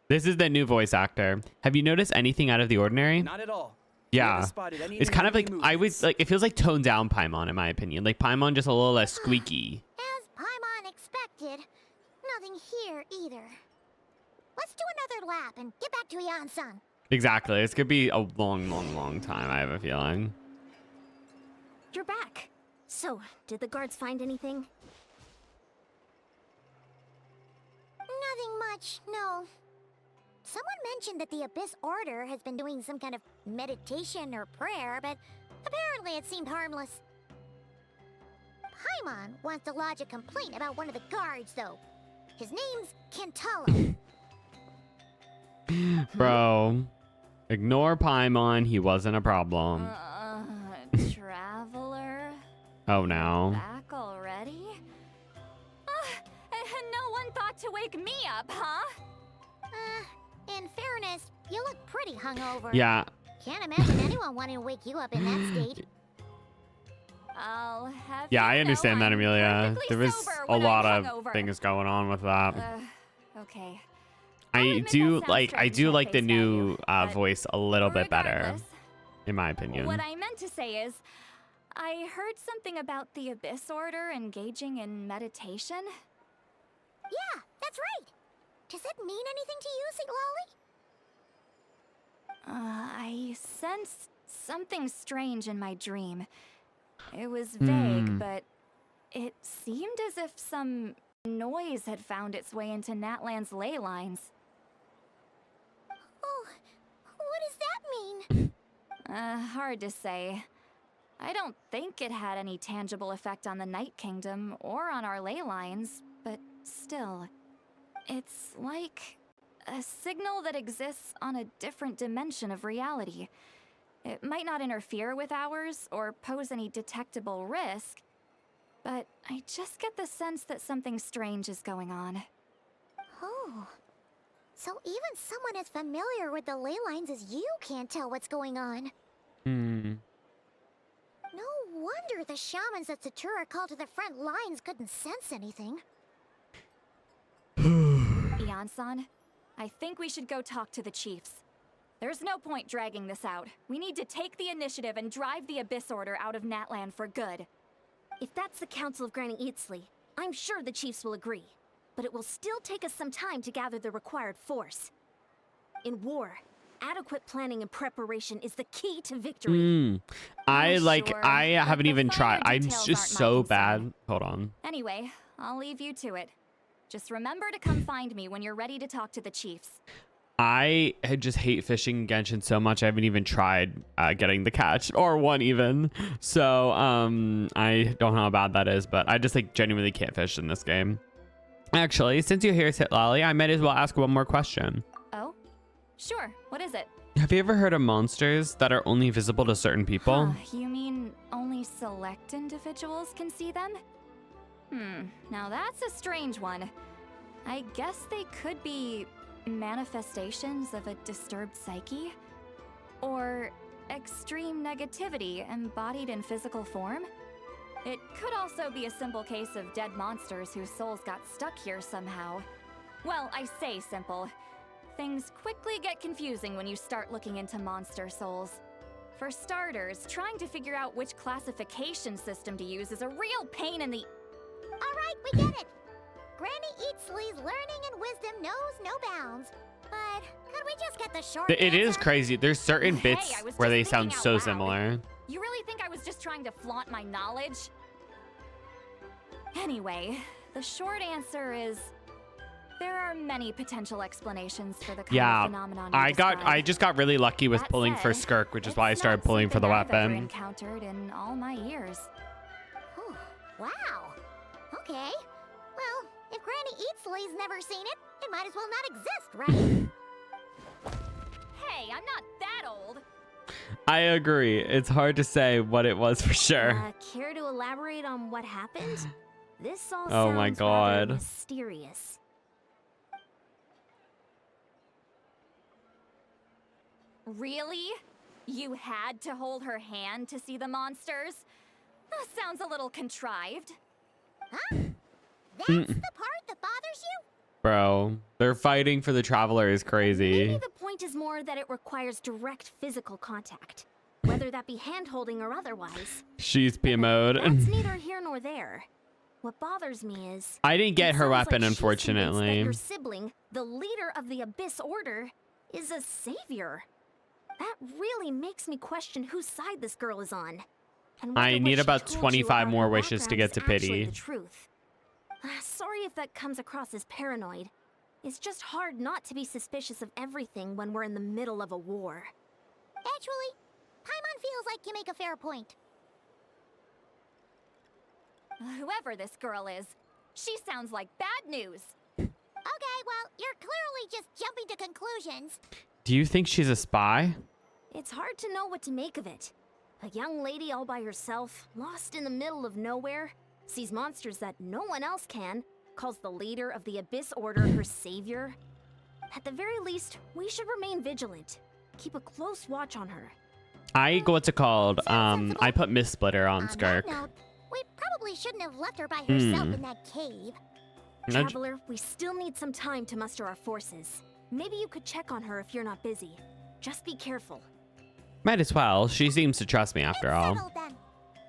This is the new voice actor. Have you noticed anything out of the ordinary? Not at all. Yeah. It's kind of like, I would like, it feels like toned down Paimon in my opinion. Like Paimon just a little less squeaky. As Paimon expected, nothing here either. Let's do another lap and get back to Yan-san. Exactly. It's gonna be a long time, I have a feeling. You're back. So, did the guards find anything? Nothing much, no. Someone mentioned that the Abyss Order has been doing some kind of meditation or prayer, but apparently it seemed harmless. Paimon wants to lodge a complaint about one of the guards, though. His name's Kentaro. Bro, ignore Paimon. He wasn't a problem. Traveler? Oh no. Back already? No one thought to wake me up, huh? In fairness, you look pretty hungover. Yeah. Can't imagine anyone wanting to wake you up in that state. I'll have Yeah, you I understand know that, I'm Amelia. perfectly There was sober a when lot I'm of hungover. things going on with that. Okay. I admit do that sounds like strange at the face new value, but voice a little bit better, regardless, in my opinion. what I meant to say is, I heard something about the Abyss Order engaging in meditation. Yeah, that's right. Does that mean anything to you, Siglali? I sense something strange in my dream. It was vague, but it seemed as if some noise had found its way into Natlan's ley lines. Oh, what does that mean? Hard to say. I don't think it had any tangible effect on the Night Kingdom or on our ley lines, but still. It's like a signal that exists on a different dimension of reality. It might not interfere with ours or pose any detectable risk, but I just get the sense that something strange is going on. Oh. So even someone as familiar with the ley lines as you can't tell what's going on. No wonder the shamans that Satura called to the front lines couldn't sense anything. Ian-san, I think we should go talk to the chiefs. There's no point dragging this out. We need to take the initiative and drive the Abyss Order out of Natlan for good. If that's the Council of Granny Eatsley, I'm sure the chiefs will agree. But it will still take us some time to gather the required force. In war, adequate planning and preparation is the key to victory. I Sure, haven't but even the tried. finer I'm details just aren't my so concern. bad. Hold on. Anyway, I'll leave you to it. Just remember to come find me when you're ready to talk to the chiefs. I just hate fishing Genshin so much. I haven't even tried getting the catch or one even. So I don't know how bad that is, but I just like genuinely can't fish in this game. Actually, since you're here, Lolly, I might as well ask one more question. Oh? Sure, what is it? Have you ever heard of monsters that are only visible to certain people? You mean only select individuals can see them? Now that's a strange one. I guess they could be manifestations of a disturbed psyche? Or extreme negativity embodied in physical form? It could also be a simple case of dead monsters whose souls got stuck here somehow. Well, I say simple. Things quickly get confusing when you start looking into monster souls. For starters, trying to figure out which classification system to use is a real pain in the... Alright, we get it! Granny Eatsley's learning and wisdom knows no bounds. But could we just get the short It is answer? crazy. There's certain Hey, bits I was where just they sound thinking out so loud. similar. You really think I was just trying to flaunt my knowledge? Anyway, the short answer is... there are many potential explanations for the kind of phenomenon you I describe. just got really lucky with That pulling for said, Skirk, which is it's why I started not pulling for the something I've ever weapon. encountered in all my years. Whew, wow. Okay. Well, if Granny Eatsley's never seen it, it might as well not exist, right? Hey, I'm not that old. I agree. It's hard to say what it was for sure. Care to elaborate on what happened? This all Oh my sounds rather God. mysterious. Really? You had to hold her hand to see the monsters? That sounds a little contrived. Huh? That's the part that bothers you? Bro, they're fighting for the Traveler is crazy. Maybe the point is more that it requires direct physical contact, whether that be hand-holding or otherwise. She's PMO'd. That's neither here nor there. What bothers me is... I didn't get it her sounds weapon, like she's convinced that unfortunately. your sibling, the leader of the Abyss Order, is a savior. That really makes me question whose side this girl is on. And I whether need what she about told you 25 about more her wishes to background get to is actually pity. the truth. Sorry if that comes across as paranoid. It's just hard not to be suspicious of everything when we're in the middle of a war. Actually, Paimon feels like you make a fair point. Whoever this girl is, she sounds like bad news. Okay, well, you're clearly just jumping to conclusions. Do you think she's a spy? It's hard to know what to make of it. A young lady all by herself, lost in the middle of nowhere, sees monsters that no one else can, calls the leader of the Abyss Order her savior. At the very least, we should remain vigilant. Keep a close watch on her. What's it called? I put Miss Splitter on On Skirk. that note, we probably shouldn't have left her by herself in that cave. Nudge- Traveler, we still need some time to muster our forces. Maybe you could check on her if you're not busy. Just be careful. Might as well. She seems to trust me after all. Settled then.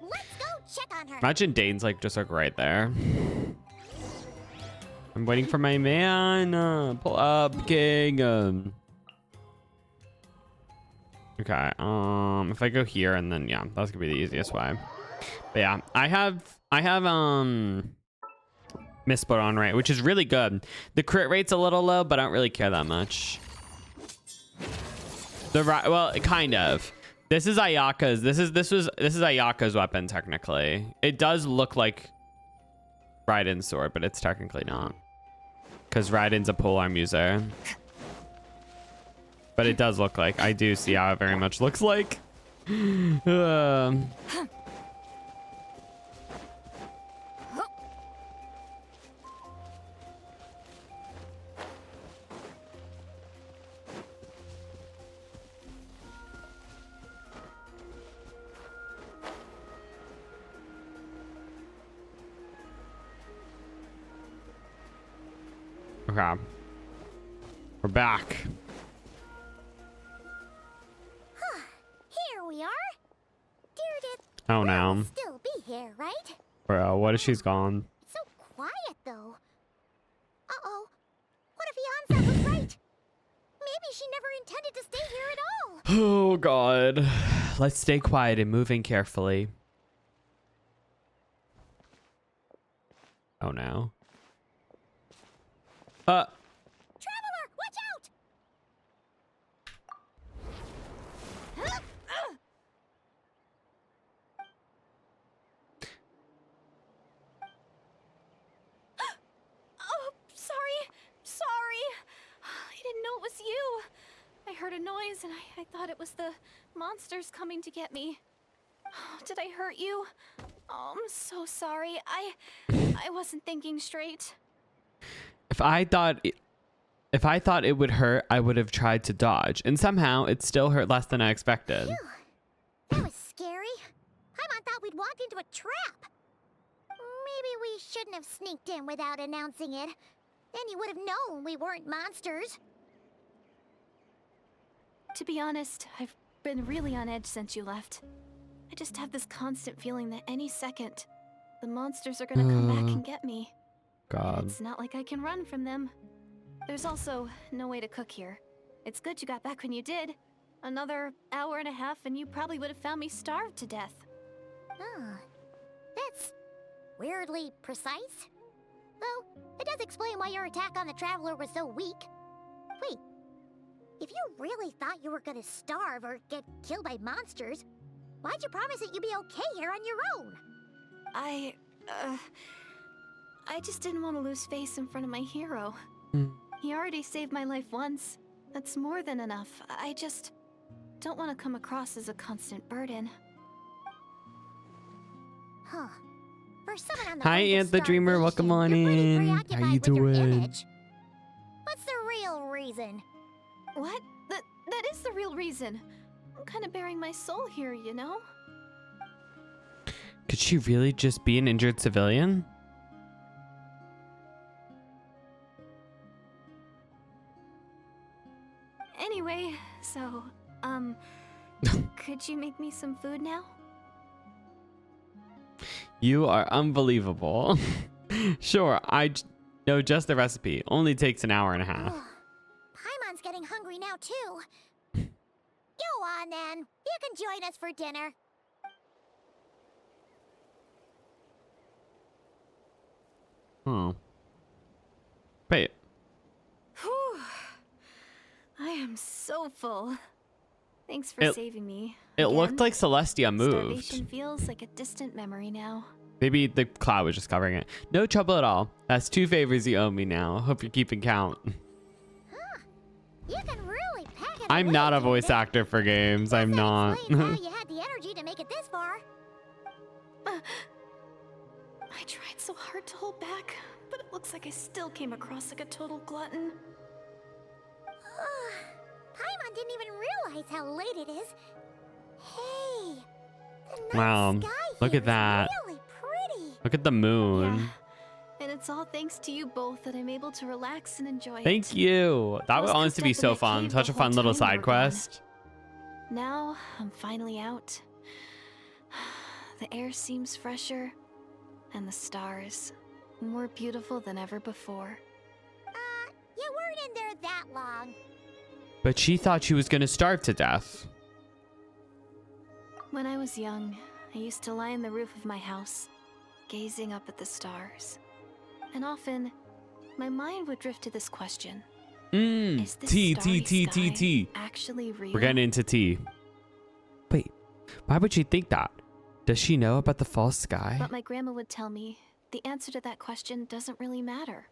Let's go check on her. Imagine Dane's like just like right there. I'm waiting for my man. Pull up, king. Okay, Okay. If I go here and then yeah, that's gonna be the easiest way. But yeah, I have Mistborn on right, which is really good. The crit rate's a little low, but I don't really care that much. Well, kind of. This is Ayaka's. This is Ayaka's weapon technically. It does look like Raiden's sword, but it's technically not, because Raiden's a polearm user. But it does look like. I do see how it very much looks like. Okay. We're back. Here we are. Dear Oh no. still be here, right? Bro, what if she's gone? It's so quiet though. Uh-oh. What if Iansa was right? Maybe she never intended to stay here at all. Oh god. Let's stay quiet and moving carefully. Oh no. Traveler, watch out! Oh, sorry. I didn't know it was you. I heard a noise and I thought it was the monsters coming to get me. Oh, did I hurt you? Oh, I'm so sorry. I wasn't thinking straight. If I thought it would hurt, I would have tried to dodge, and somehow it still hurt less than I expected. Phew. That was scary. Paimon thought we'd walked into a trap. Maybe we shouldn't have sneaked in without announcing it. Then you would have known we weren't monsters. To be honest, I've been really on edge since you left. I just have this constant feeling that any second, the monsters are gonna come back and get me. God. And it's not like I can run from them. There's also no way to cook here. It's good you got back when you did. Another hour and a half and you probably would have found me starved to death. Oh, that's weirdly precise. Though, it does explain why your attack on the Traveler was so weak. Wait, if you really thought you were gonna starve or get killed by monsters, why'd you promise that you'd be okay here on your own? I just didn't want to lose face in front of my hero. He already saved my life once. That's more than enough. I just don't want to come across as a constant burden. Huh. For someone on the Hi, verge of Ant the Dreamer. Welcome on starvation, you're pretty in. How preoccupied you with your doing? image. What's the real reason? What? That is the real reason. I'm kind of bearing my soul here, you know? Could she really just be an injured civilian? Anyway, so, could you make me some food now? You are unbelievable. Sure, know just the recipe. Only takes an hour and a half. Ugh. Paimon's getting hungry now, too. Go on, then. You can join us for dinner. Wait. Whew. I am so full. Thanks for saving me. It looked like Celestia moved. Starvation feels like a distant memory now. Maybe the cloud was just covering it. No trouble at all. That's 2 favors you owe me now. Hope you're keeping count. Huh. You can really pack it I'm away, not a kid. voice actor for games. I'm That not. explains how you had the energy to make it this far. I tried so hard to hold back, but it looks like I still came across like a total glutton. Paimon didn't even realize how late it is. Hey, the night Wow, sky look here at that. is really pretty. Look at the moon. Yeah. And it's all thanks to you both that I'm able to relax and enjoy it. Thank you. That I was would honestly be cooped up so in that fun. cave Such the a fun whole little time you side were gone. quest. Now I'm finally out. The air seems fresher, and the stars more beautiful than ever before. You weren't in there that long. But she thought she was going to starve to death. When I was young, I used to lie on the roof of my house, gazing up at the stars. And often, my mind would drift to this question. Is this starry sky actually real? We're getting into tea. Wait, why would she think that? Does she know about the false sky? But my grandma would tell me the answer to that question doesn't really matter.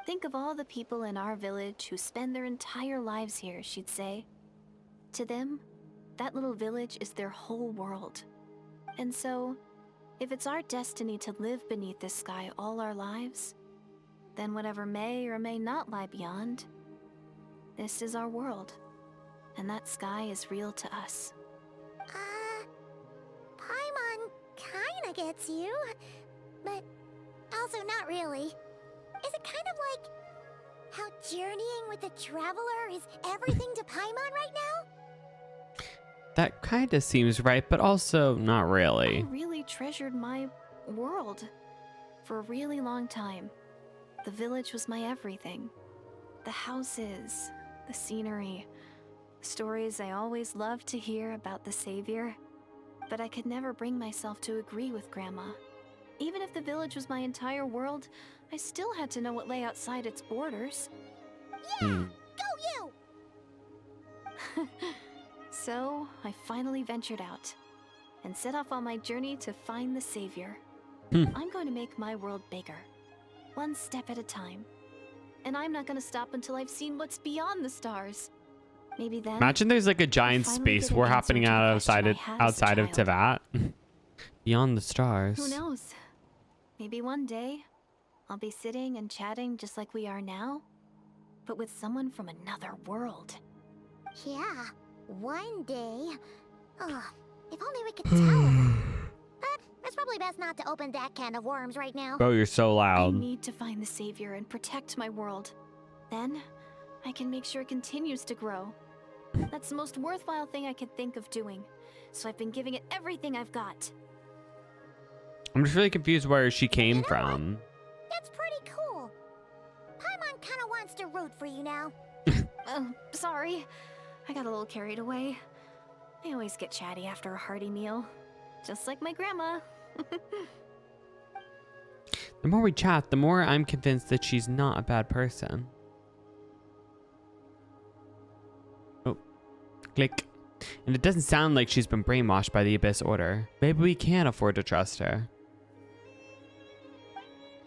Think of all the people in our village who spend their entire lives here, she'd say. To them, that little village is their whole world. And so, if it's our destiny to live beneath this sky all our lives, then whatever may or may not lie beyond, this is our world. And that sky is real to us. Paimon kinda gets you, but also not really. Is it kind of like how journeying with the Traveler is everything to Paimon right now? That kind of seems right, but also not really. I really treasured my world for a really long time. The village was my everything. The houses, the scenery, stories I always loved to hear about the Savior. But I could never bring myself to agree with Grandma. Even if the village was my entire world, I still had to know what lay outside its borders. Yeah! Go you! So, I finally ventured out and set off on my journey to find the Savior. I'm going to make my world bigger, one step at a time. And I'm not going to stop until I've seen what's beyond the stars. Maybe then... Imagine there's like a giant space war happening outside of Teyvat. Beyond the stars. Who knows? Maybe one day, I'll be sitting and chatting just like we are now, but with someone from another world. Yeah, one day. Oh, if only we could tell him. But it's probably best not to open that can of worms right now. Bro, you're so loud. I need to find the Savior and protect my world. Then, I can make sure it continues to grow. That's the most worthwhile thing I could think of doing. So I've been giving it everything I've got. I'm just really confused where she came from. That's pretty cool. Paimon kinda wants to root for you now. Sorry. I got a little carried away. I always get chatty after a hearty meal. Just like my grandma. The more we chat, the more I'm convinced that she's not a bad person. Oh, click. And it doesn't sound like she's been brainwashed by the Abyss Order. Maybe we can afford to trust her.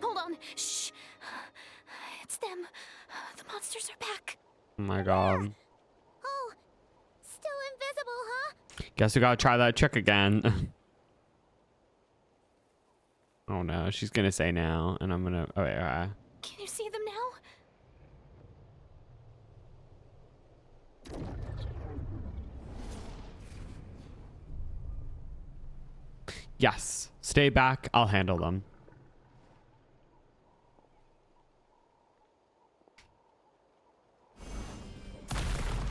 Hold on. Shh. It's them. The monsters are back. Oh my god. Oh, still invisible, huh? Guess we gotta try that trick again. Oh no, she's gonna say now, and I'm gonna... Oh wait, Can you see them now? Yes. Stay back. I'll handle them.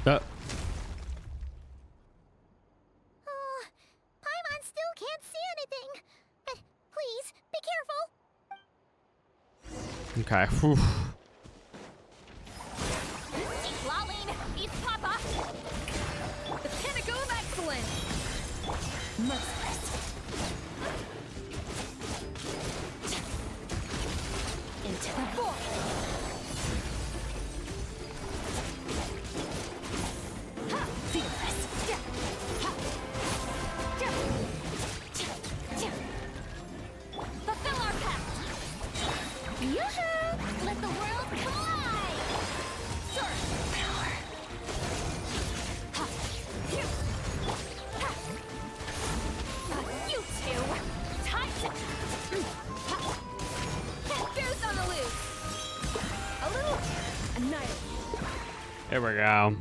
Oh, Paimon still can't see anything. Please, be careful. Okay. Whew. Eat Lolene! Eat Papa! The pinnacle of excellence! Merciless. Into the void! Ha! Fearless! Ha! Fulfill our pact! Yoo-hoo! Let the world collide! Surge power! Ha! Phew! Ha! You two! Time to... Ha! Goose on the loose! A little... annihilate. There we go.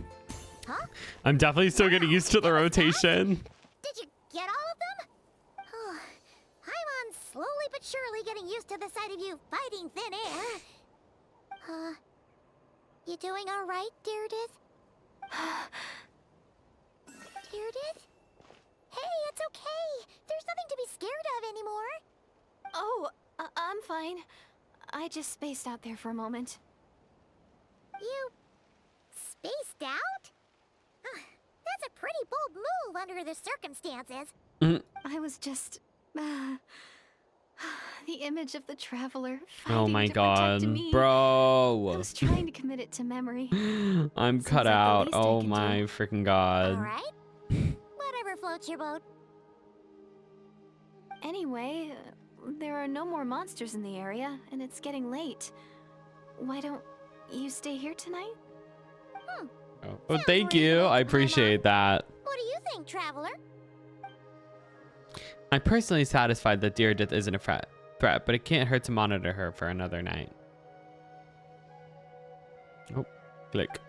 Huh? I'm definitely still getting used to the rotation. Did you get all of them? Oh, Paimon's slowly but surely getting used to the sight of you fighting thin air. You doing all right, Deirdith? Deirdith? Hey, it's okay. There's nothing to be scared of anymore. Oh, I'm fine. I just spaced out there for a moment. You spaced out? That's a pretty bold move, under the circumstances. I was just... the image of the traveler Oh fighting my to god, protect me. I bro. was trying to commit it to memory. I'm Seems cut like the out. least I Oh can my do. freaking god. Alright? Whatever floats your boat. Anyway, there are no more monsters in the area, and it's getting late. Why don't you stay here tonight? Oh, well, thank you. I appreciate that. What do you think, Traveler? I'm personally satisfied that Deirdre isn't a threat, but it can't hurt to monitor her for another night. Oh, click.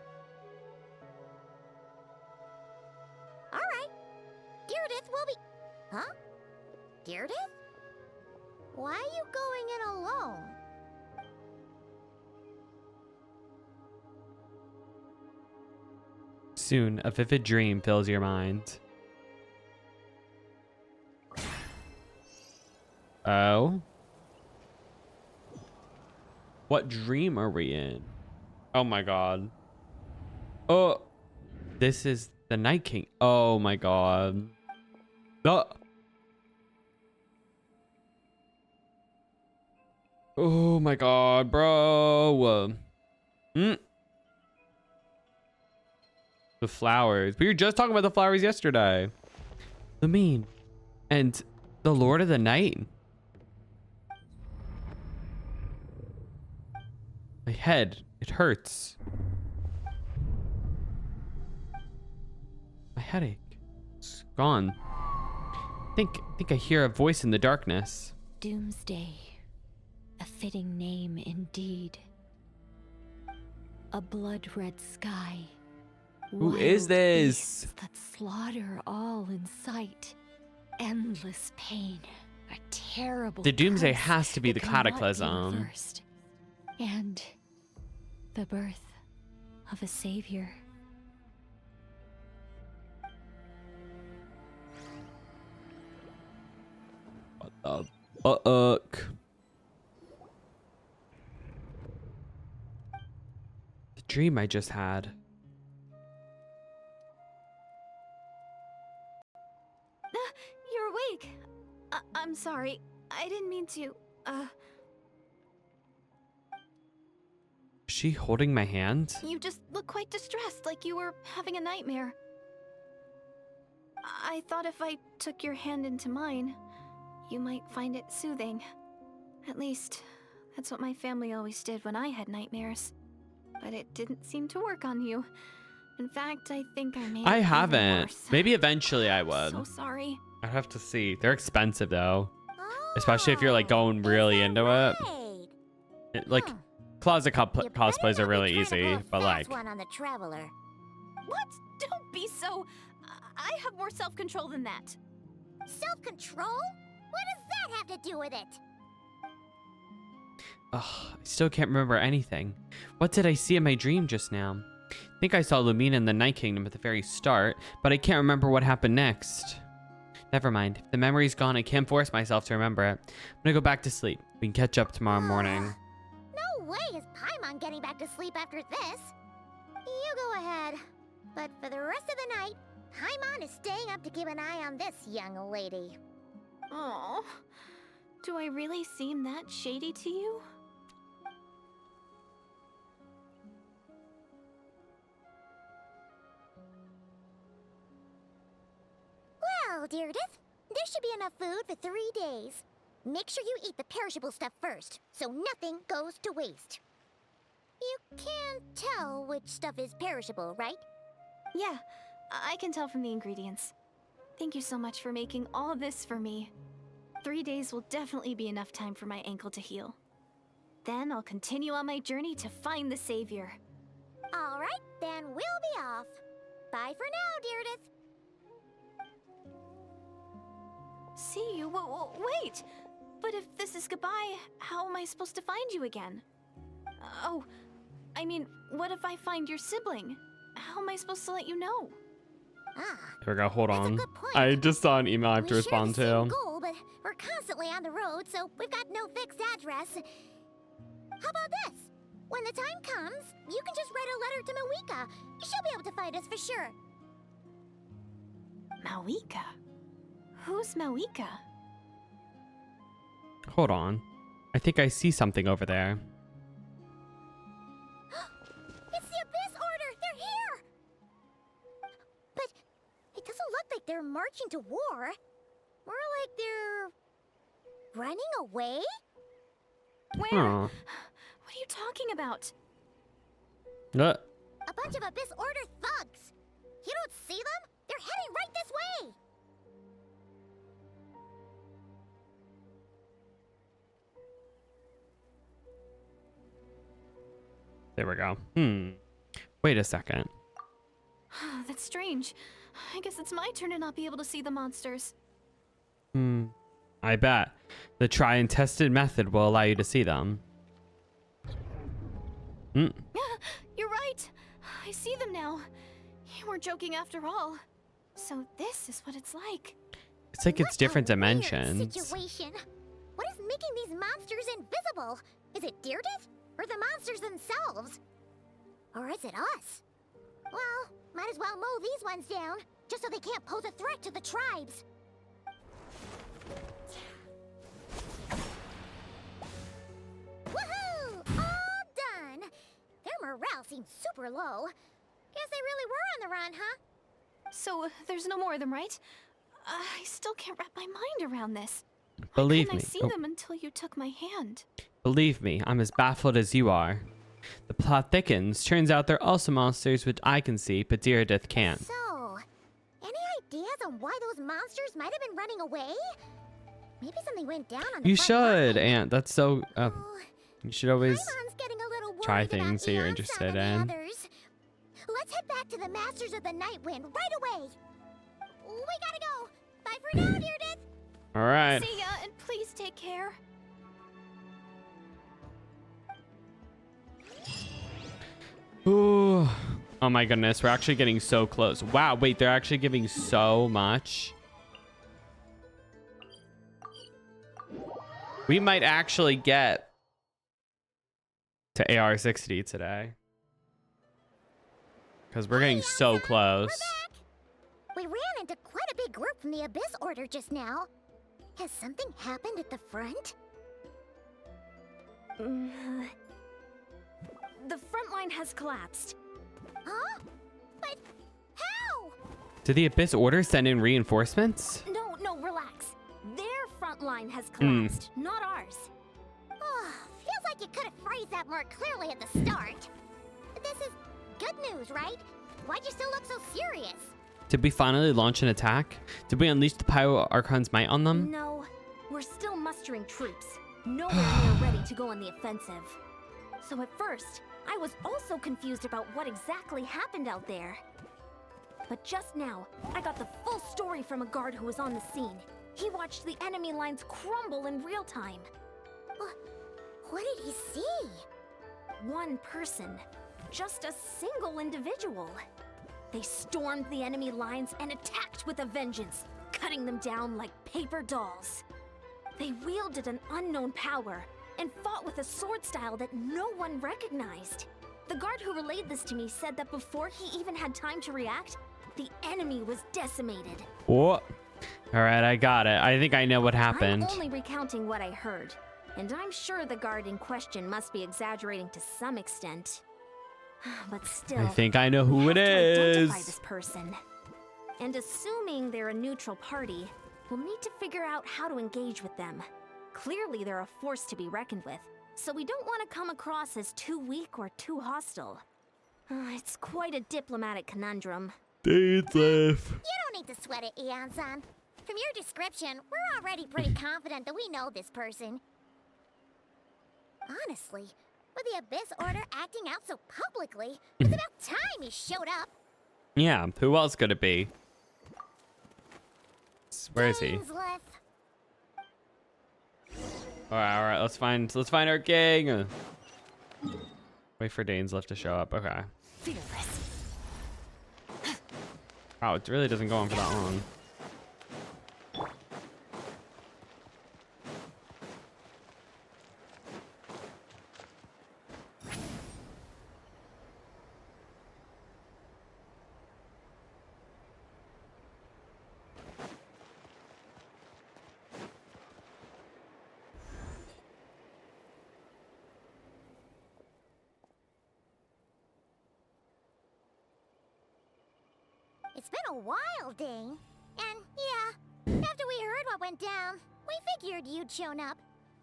Alright. Deirdre will be... Huh? Deirdre? Why are you going in alone? Soon, a vivid dream fills your mind. Oh? What dream are we in? Oh my god. Oh! This is the Night King. Oh my god. Oh my god, bro. The flowers. We were just talking about the flowers yesterday. The mean. And the Lord of the Night. My head. It hurts. My headache. It's gone. I think I hear a voice in the darkness. Doomsday. A fitting name indeed. A blood-red sky. Who is Wild this? beasts that slaughter all in sight. Endless pain. A terrible The Doomsday curse has to be that the cannot be cataclysm. reversed. And the birth of a savior. What the fuck? The dream I just had. You're awake. I'm sorry. I didn't mean to. Is she holding my hand? You just look quite distressed, like you were having a nightmare. I thought if I took your hand into mine, you might find it soothing. At least, that's what my family always did when I had nightmares. But it didn't seem to work on you. In fact, I think I made it I even haven't. worse. Maybe eventually I I'm would. so sorry. I'd have to see. They're expensive though. Oh, Especially if you're like going really is into that it. right? Like Huh. closet You better cosplays are not be really trying to easy, pull a but fast like one on the Traveler. What? Don't be so... I have more self-control than that. Self-control? What does that have to do with it? ugh, I still can't remember anything. What did I see in my dream just now? I think I saw Lumina in the Night Kingdom at the very start, but I can't remember what happened next. Never mind. If the memory's gone, I can't force myself to remember it. I'm gonna go back to sleep. We can catch up tomorrow morning. No way is Paimon getting back to sleep after this. You go ahead. But for the rest of the night, Paimon is staying up to keep an eye on this young lady. Oh, do I really seem that shady to you? Well, Deirdre, there should be enough food for 3 days. Make sure you eat the perishable stuff first, so nothing goes to waste. You can't tell which stuff is perishable, right? Yeah, I can tell from the ingredients. Thank you so much for making all this for me. 3 days will definitely be enough time for my ankle to heal. Then I'll continue on my journey to find the savior. All right, then we'll be off. Bye for now, Deirdre. See you? Wait! But if this is goodbye, how am I supposed to find you again? Oh, I mean, what if I find your sibling? How am I supposed to let you know? Ah, Here we go. Hold that's a on. good point. I just saw an email I have to we respond share the same to. goal, but we're constantly on the road, so we've got no fixed address. How about this? When the time comes, you can just write a letter to Mawika. She'll be able to find us for sure. Mawika? Who's Mawika? Hold on. I think I see something over there. It's the Abyss Order! They're here! But it doesn't look like they're marching to war. More like they're running away? Where? Huh. What are you talking about? A bunch of Abyss Order thugs! You don't see them? They're heading right this way! There we go. Wait a second. That's strange. I guess it's my turn to not be able to see the monsters. I bet. The try and tested method will allow you to see them. You're right. I see them now. You weren't joking after all. So this is what it's like. It's like it's different What a weird dimensions. situation. What is making these monsters invisible? Is it Deerdet? Or the monsters themselves? Or is it us? Well, might as well mow these ones down, just so they can't pose a threat to the tribes. Woohoo! All done! Their morale seems super low. Guess they really were on the run, huh? So there's no more of them, right? I still can't wrap my mind around this. Believe Why me. couldn't I see them until you took my hand? Believe me, I'm as baffled as you are. The plot thickens. Turns out they're also monsters which I can see, but Deereth can't. So, any ideas on why those monsters might have been running away? Maybe something went down on the You front should, line. Aunt. That's so... Oh, you should always... Paimon's getting a little worried try about things that you're Eon-san interested and the in. others. Let's head back to the Masters of the Night Wind right away. We gotta go. Bye for now, Deerdet. All right. See ya, and please take care. Ooh. Oh my goodness, we're actually getting so close. Wow, wait, they're actually giving so much. We might actually get to AR60 today. Because we're getting so close. We ran into quite a big group from the Abyss Order just now. Has something happened at the front? The front line has collapsed. Huh? But how? Did the Abyss Order send in reinforcements? No, relax. Their front line has collapsed, not ours. Oh, feels like you could have phrased that more clearly at the start. This is good news, right? Why'd you still look so serious? Did we finally launch an attack? Did we unleash the Pyro Archon's might on them? No, we're still mustering troops. Nowhere near ready to go on the offensive. So at first, I was also confused about what exactly happened out there. But just now, I got the full story from a guard who was on the scene. He watched the enemy lines crumble in real time. What did he see? One person. Just a single individual. They stormed the enemy lines and attacked with a vengeance, cutting them down like paper dolls. They wielded an unknown power and fought with a sword style that no one recognized. The guard who relayed this to me said that before he even had time to react, the enemy was decimated. What? All right, I got it. I think I know what happened. I'm only recounting what I heard, and I'm sure the guard in question must be exaggerating to some extent. But still, I think I know who we it have to identify is. this person. And assuming they're a neutral party, we'll need to figure out how to engage with them. Clearly, they're a force to be reckoned with, so we don't want to come across as too weak or too hostile. It's quite a diplomatic conundrum. Dates left. You don't need to sweat it, Eon-san. From your description, we're already pretty confident that we know this person. Honestly, with the Abyss Order acting out so publicly, it's about time he showed up. Yeah, who else could it be? Where is he? Dainsleif. All right, let's find our king. Wait for Dainsleif to show up. Okay. Fearless. Wow, it really doesn't go on for that long. It's been a while, Dane. And yeah, after we heard what went down, we figured you'd shown up.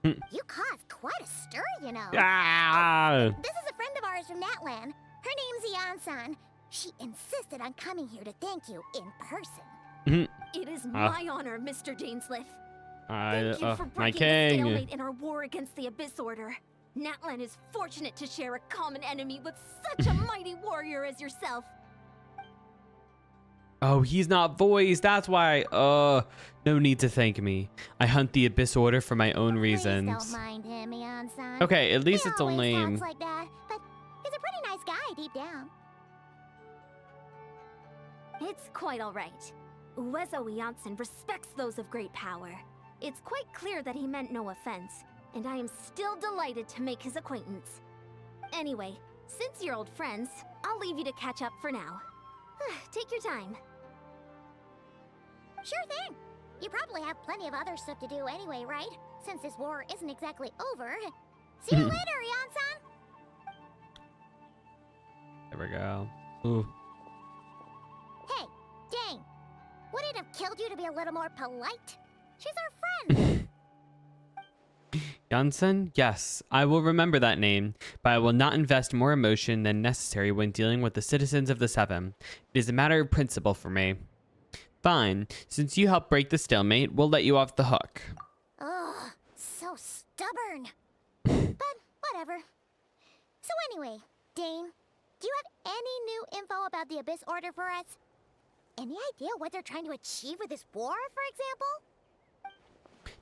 You caused quite a stir, you know. Ah! This is a friend of ours from Natlan. Her name's Yan-san. She insisted on coming here to thank you in person. It is my honor, Mr. Dainsliff. Thank you for my breaking the king. stalemate in our war against the Abyss Order. Natlan is fortunate to share a common enemy with such a mighty warrior as yourself. Oh, he's not voiced. That's why. No need to thank me. I hunt the Abyss Order for my own reasons. Please don't mind him, Yan-san. Okay, at least He it's always only. talks like that, but he's a pretty nice guy deep down. It's quite all right. Uezo Janssen respects those of great power. It's quite clear that he meant no offense, and I am still delighted to make his acquaintance. Anyway, since you're old friends, I'll leave you to catch up for now. Take your time. Sure thing. You probably have plenty of other stuff to do anyway, right? Since this war isn't exactly over. See you later, Yan-san! There we go. Ooh. Hey, Dane. Would it have killed you to be a little more polite? She's our friend! Janssen? Yes, I will remember that name, but I will not invest more emotion than necessary when dealing with the citizens of the Seven. It is a matter of principle for me. Fine, since you helped break the stalemate, we'll let you off the hook. Ugh, so stubborn. But whatever. So anyway, Dane, do you have any new info about the Abyss Order for us? Any idea what they're trying to achieve with this war, for example?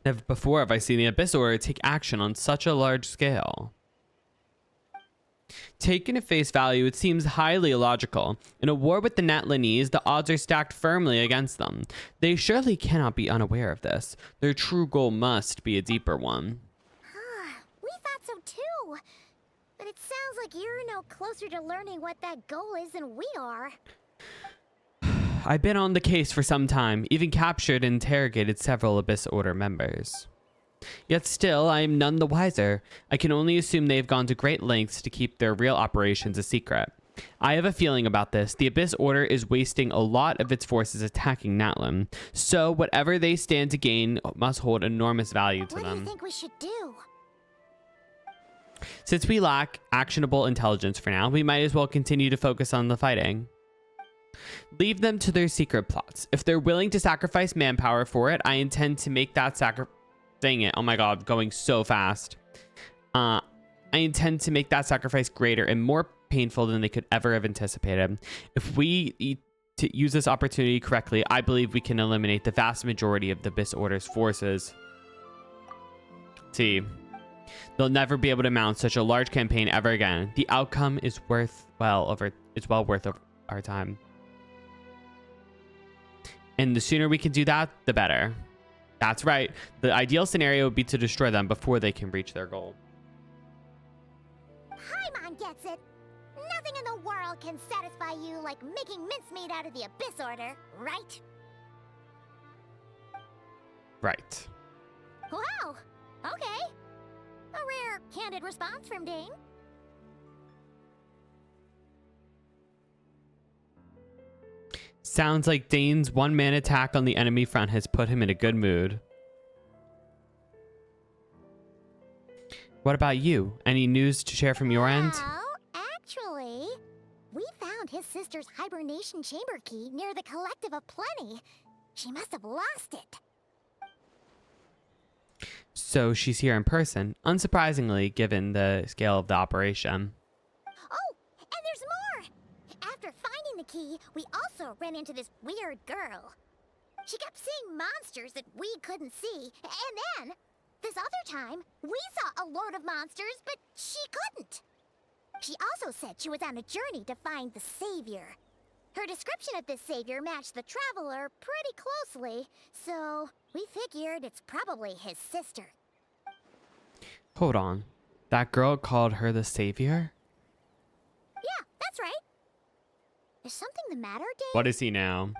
Never before have I seen the Abyss Order take action on such a large scale. Taken at face value, it seems highly illogical. In a war with the Natlanese, the odds are stacked firmly against them. They surely cannot be unaware of this. Their true goal must be a deeper one. We thought so too. But it sounds like you're no closer to learning what that goal is than we are. I've been on the case for some time, even captured and interrogated several Abyss Order members. Yet still, I am none the wiser. I can only assume they have gone to great lengths to keep their real operations a secret. I have a feeling about this. The Abyss Order is wasting a lot of its forces attacking Natlan, so whatever they stand to gain must hold enormous value to them. What do you think we should do? Since we lack actionable intelligence for now, we might as well continue to focus on the fighting. Leave them to their secret plots. If they're willing to sacrifice manpower for it, I intend to make that sacrifice. Dang it. Oh my god, going so fast. I intend to make that sacrifice greater and more painful than they could ever have anticipated. If we use this opportunity correctly, I believe we can eliminate the vast majority of the Abyss Order's forces. See, they'll never be able to mount such a large campaign ever again. The outcome is well worth our time. And the sooner we can do that, the better. That's right. The ideal scenario would be to destroy them before they can reach their goal. Paimon gets it. Nothing in the world can satisfy you like making mincemeat out of the Abyss Order, right? Right. Wow. Okay. A rare, candid response from Dane. Sounds like Dane's one-man attack on the enemy front has put him in a good mood. What about you? Any news to share from your end? Well, actually, we found his sister's hibernation chamber key near the Collective of Plenty. She must have lost it. So she's here in person, unsurprisingly given the scale of the operation. Oh, and there's more! After finding the key, we also ran into this weird girl. She kept seeing monsters that we couldn't see, and then, this other time, we saw a load of monsters, but she couldn't. She also said she was on a journey to find the Savior. Her description of this Savior matched the Traveler pretty closely, so we figured it's probably his sister. Hold on. That girl called her the Savior? Yeah, that's right. Is something the matter, Dave? What is he now?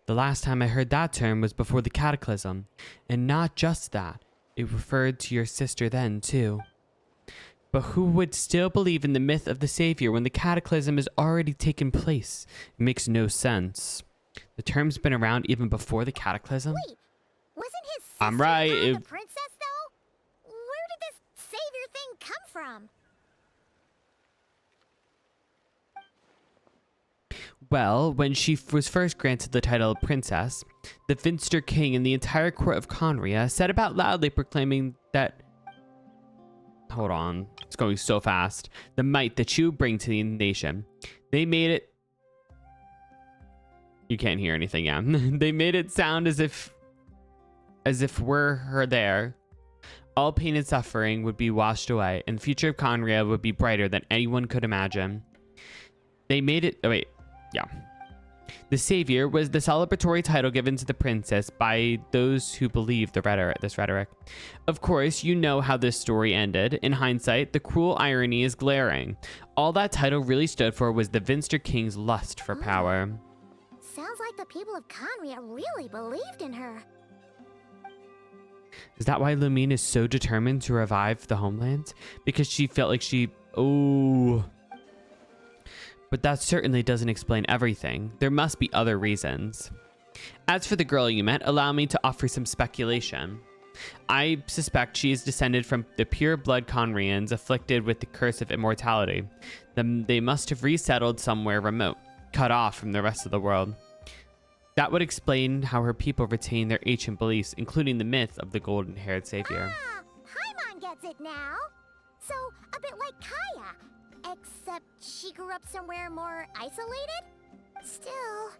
The last time I heard that term was before the Cataclysm. And not just that. It referred to your sister then, too. But who would still believe in the myth of the Savior when the Cataclysm has already taken place? It makes no sense. The term's been around even before the Cataclysm? Wait, wasn't his sister I'm right. the princess, though? Where did this savior thing come from? Well, when she was first granted the title of princess, the Finster King and the entire court of Conria set about loudly proclaiming that... Hold on. It's going so fast. The might that you bring to the nation. They made it... You can't hear anything, yeah. They made it sound as if were her there. All pain and suffering would be washed away, and the future of Conria would be brighter than anyone could imagine. They made it... Oh, wait. Yeah. The Savior was the celebratory title given to the princess by those who believed this rhetoric. Of course, you know how this story ended. In hindsight, the cruel irony is glaring. All that title really stood for was the Finster King's lust for power. Sounds like the people of Conria really believed in her. Is that why Lumine is so determined to revive the homeland? Because she felt like she... Oh... But that certainly doesn't explain everything. There must be other reasons. As for the girl you met, allow me to offer some speculation. I suspect she is descended from the pure blood Conrians afflicted with the curse of immortality. They must have resettled somewhere remote, cut off from the rest of the world. That would explain how her people retain their ancient beliefs, including the myth of the golden-haired savior. Ah, Paimon gets it now. So, a bit like Kaya. Except she grew up somewhere more isolated? Still,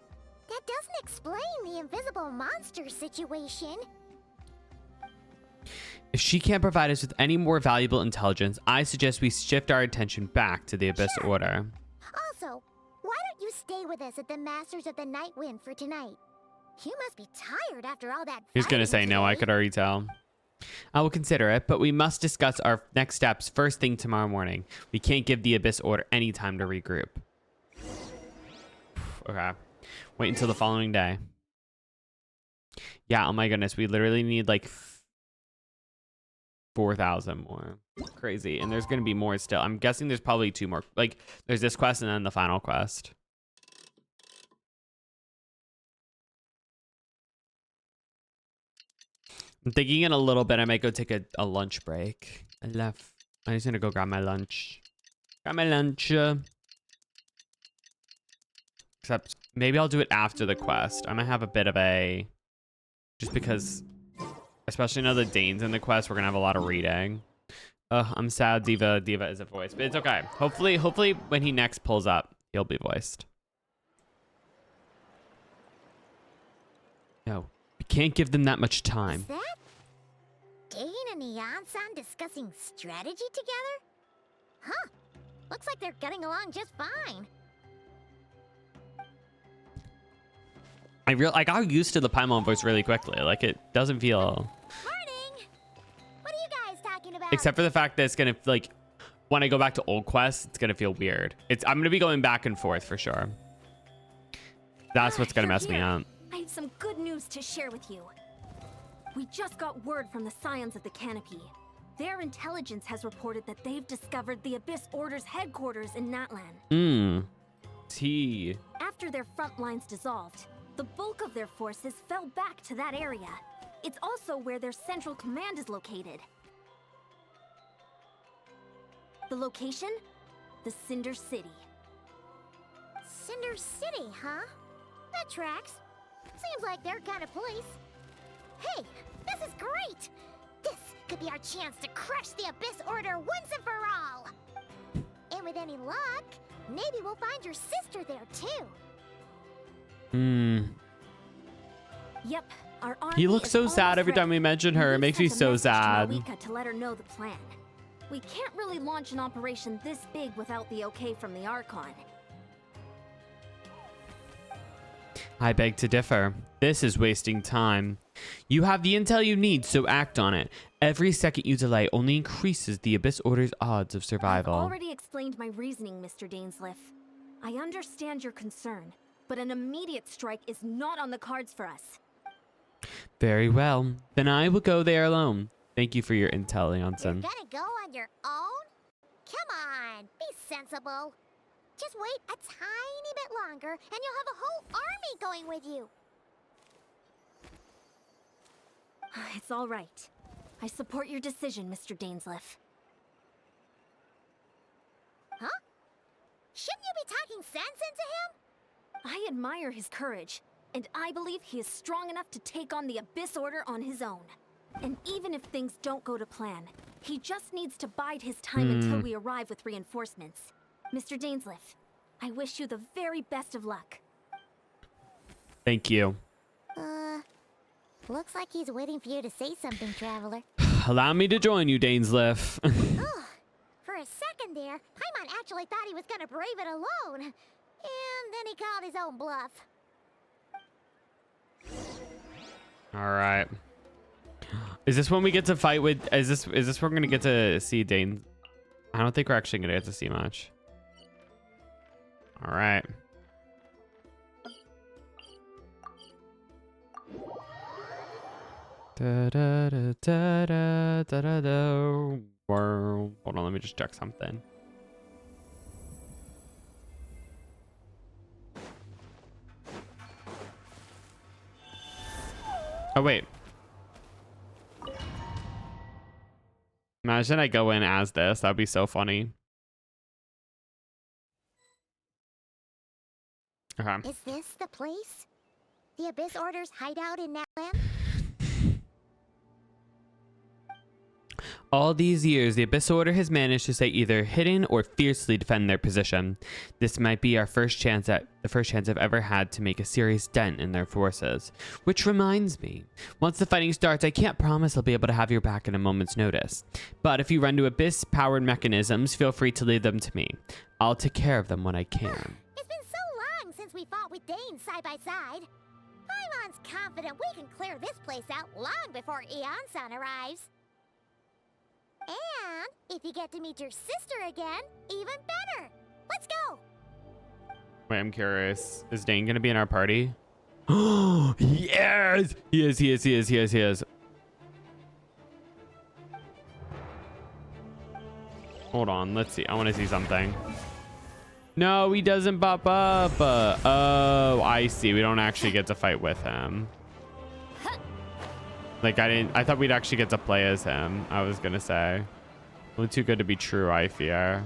that doesn't explain the invisible monster situation. If she can't provide us with any more valuable intelligence, I suggest we shift our attention back to the Abyss Order. Also, why don't you stay with us at the Masters of the Night Wind for tonight? You must be tired after all that. He's gonna say no, I could already tell. I will consider it, but we must discuss our next steps first thing tomorrow morning. We can't give the Abyss Order any time to regroup. Okay. Wait until the following day. Yeah, oh my goodness. We literally need like 4,000 more. Crazy. And there's going to be more still. I'm guessing there's probably 2 more. Like, there's this quest and then the final quest. I'm thinking in a little bit I might go take a lunch break. I'm just gonna go grab my lunch. Grab my lunch. Except maybe I'll do it after the quest. I might have a bit of a... Just because... Especially now that Dane's in the quest, we're gonna have a lot of reading. I'm sad Diva isn't voiced, but it's okay. Hopefully when he next pulls up, he'll be voiced. No, we can't give them that much time. Is that Dane and Neon-san discussing strategy together? Huh. Looks like they're getting along just fine. I got used to the Paimon voice really quickly. Like, it doesn't feel... Morning! What are you guys talking about? Except for the fact that it's gonna, like, when I go back to old quests, it's gonna feel weird. I'm gonna be going back and forth for sure. That's what's gonna mess me up. I have some good news to share with you. We just got word from the Scions of the Canopy. Their intelligence has reported that they've discovered the Abyss Order's headquarters in Natlan. T. After their front lines dissolved, the bulk of their forces fell back to that area. It's also where their central command is located. The location? The Cinder City. Cinder City, huh? That tracks. Seems like their kind of place. Hey, this is great! This could be our chance to crush the Abyss Order once and for all! And with any luck, maybe we'll find your sister there too. Yep, our army He looks is so sad almost every time we ready. mention her. It We makes me sent a so message to sad. Malika to let her know the plan. We can't really launch an operation this big without the okay from the Archon. I beg to differ. This is wasting time. You have the intel you need, so act on it. Every second you delay only increases the Abyss Order's odds of survival. I've already explained my reasoning, Mr. Dainsliff. I understand your concern, but an immediate strike is not on the cards for us. Very well. Then I will go there alone. Thank you for your intel, You're Leonson. gonna go on your own? Come on, be sensible. Just wait a tiny bit longer, and you'll have a whole army going with you. It's all right. I support your decision, Mr. Dainsleif. Huh? Shouldn't you be talking sense into him? I admire his courage, and I believe he is strong enough to take on the Abyss Order on his own. And even if things don't go to plan, he just needs to bide his time until we arrive with reinforcements. Mr. Dainsleif, I wish you the very best of luck. Thank you. Looks like he's waiting for you to say something, Traveler. Allow me to join you, Dainsleif. Oh, for a second there, Paimon actually thought he was gonna brave it alone. And then he called his own bluff. All right. Is this when we get to fight with? Is this where we're gonna get to see Dane? I don't think we're actually gonna get to see much. All right. Da, da, da, da, da, da, da, da. Hold on, let me just check something. Oh wait. Imagine I go in as this. That'd be so funny. Okay. Is this the place? The Abyss Order's hideout in Natland? All these years, the Abyss Order has managed to stay either hidden or fiercely defend their position. This might be the first chance I've ever had to make a serious dent in their forces. Which reminds me, once the fighting starts, I can't promise I'll be able to have your back at a moment's notice. But if you run to Abyss-powered mechanisms, feel free to leave them to me. I'll take care of them when I can. It's been so long since we fought with Dane side by side. Paimon's confident we can clear this place out long before Eon-san arrives. And if you get to meet your sister again, even better. Let's go. Wait, I'm curious. Is Dane gonna be in our party? Oh, yes! He is. Hold on, let's see. I want to see something. No, he doesn't pop up. Oh, I see. We don't actually get to fight with him. Like, I thought we'd actually get to play as him. I was gonna say. A little too good to be true, I fear.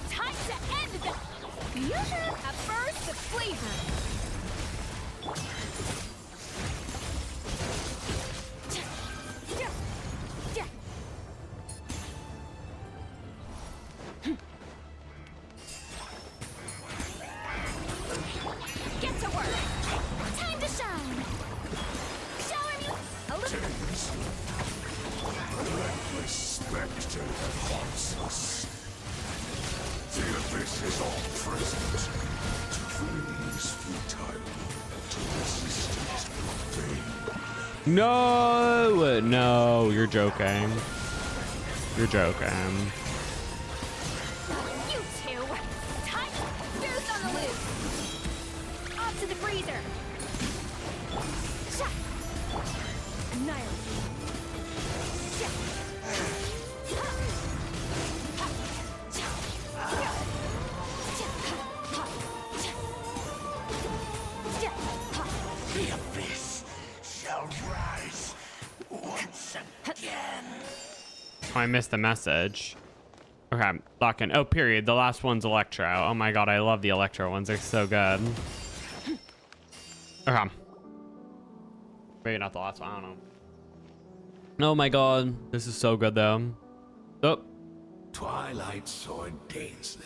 Time to end this! Fusion a burst of flavor! all present. To freeze futile, to resist it, vain. No, no, you're joking. You're joking. You two! Time! Boost on the loose! Off to the freezer! Shut! Annihilate! The abyss shall rise once again. Oh, I missed the message. Okay, lock in. Oh, period. The last one's Electro. Oh my god, I love the Electro ones. They're so good. Okay. Maybe not the last one. I don't know. Oh my god. This is so good, though. Oh. Twilight Sword Dainsleif.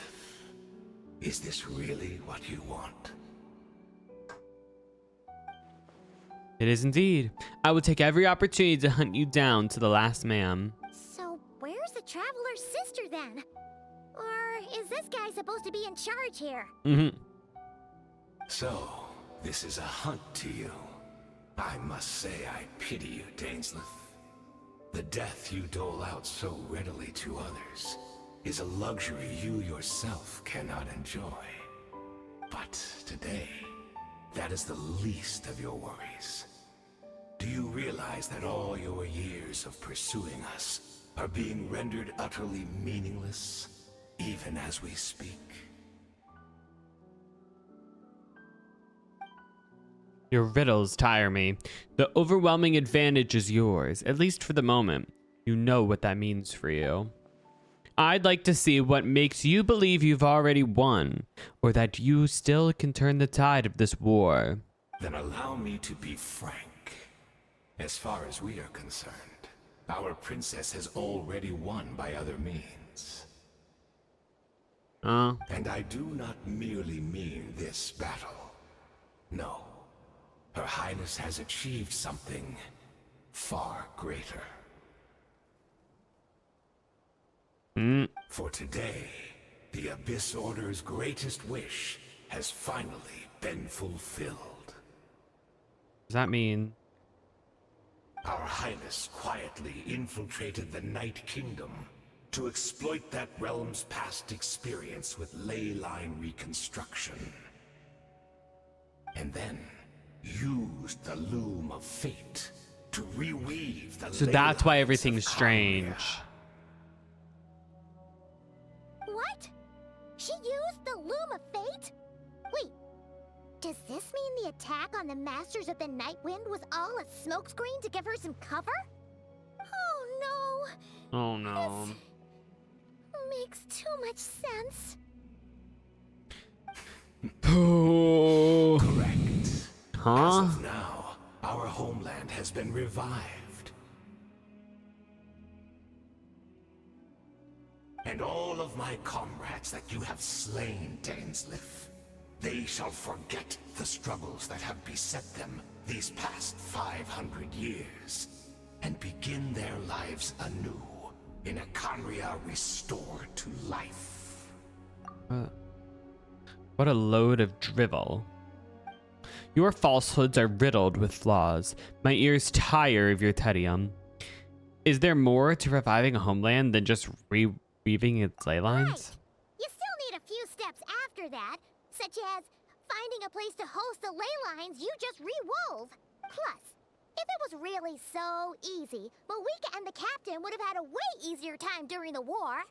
Is this really what you want? It is indeed. I will take every opportunity to hunt you down to the last man. So, where's the Traveler's sister then? Or is this guy supposed to be in charge here? Mm-hmm. So, this is a hunt to you. I must say I pity you, Dainsleif. The death you dole out so readily to others is a luxury you yourself cannot enjoy. But today, that is the least of your worries. Do you realize that all your years of pursuing us are being rendered utterly meaningless, even as we speak? Your riddles tire me. The overwhelming advantage is yours, at least for the moment. You know what that means for you. I'd like to see what makes you believe you've already won, or that you still can turn the tide of this war. Then allow me to be frank. As far as we are concerned, our princess has already won by other means. And I do not merely mean this battle. No. Her Highness has achieved something far greater. For today, the Abyss Order's greatest wish has finally been fulfilled. Does that mean? Our Highness quietly infiltrated the Night Kingdom to exploit that realm's past experience with ley line reconstruction. And then used the Loom of Fate to reweave the So ley that's why lines everything's of strange. Khaenri'ah. What? She used the Loom of Fate? Wait, does this mean the attack on the Masters of the Night Wind was all a smokescreen to give her some cover? Oh no! Oh no. This makes too much sense. Oh. Correct. As Huh? of now, our homeland has been revived. And all of my comrades that you have slain, Dainsleif, they shall forget the struggles that have beset them these past 500 years, and begin their lives anew in a Khaenri'ah restored to life. What a load of drivel. Your falsehoods are riddled with flaws. My ears tire of your tedium. Is there more to reviving a homeland than just reweaving its ley lines? Right. You still need a few steps after that, such as finding a place to host the ley lines you just rewove. Plus, if it was really so easy, Moika and the captain would have had a way easier time during the war.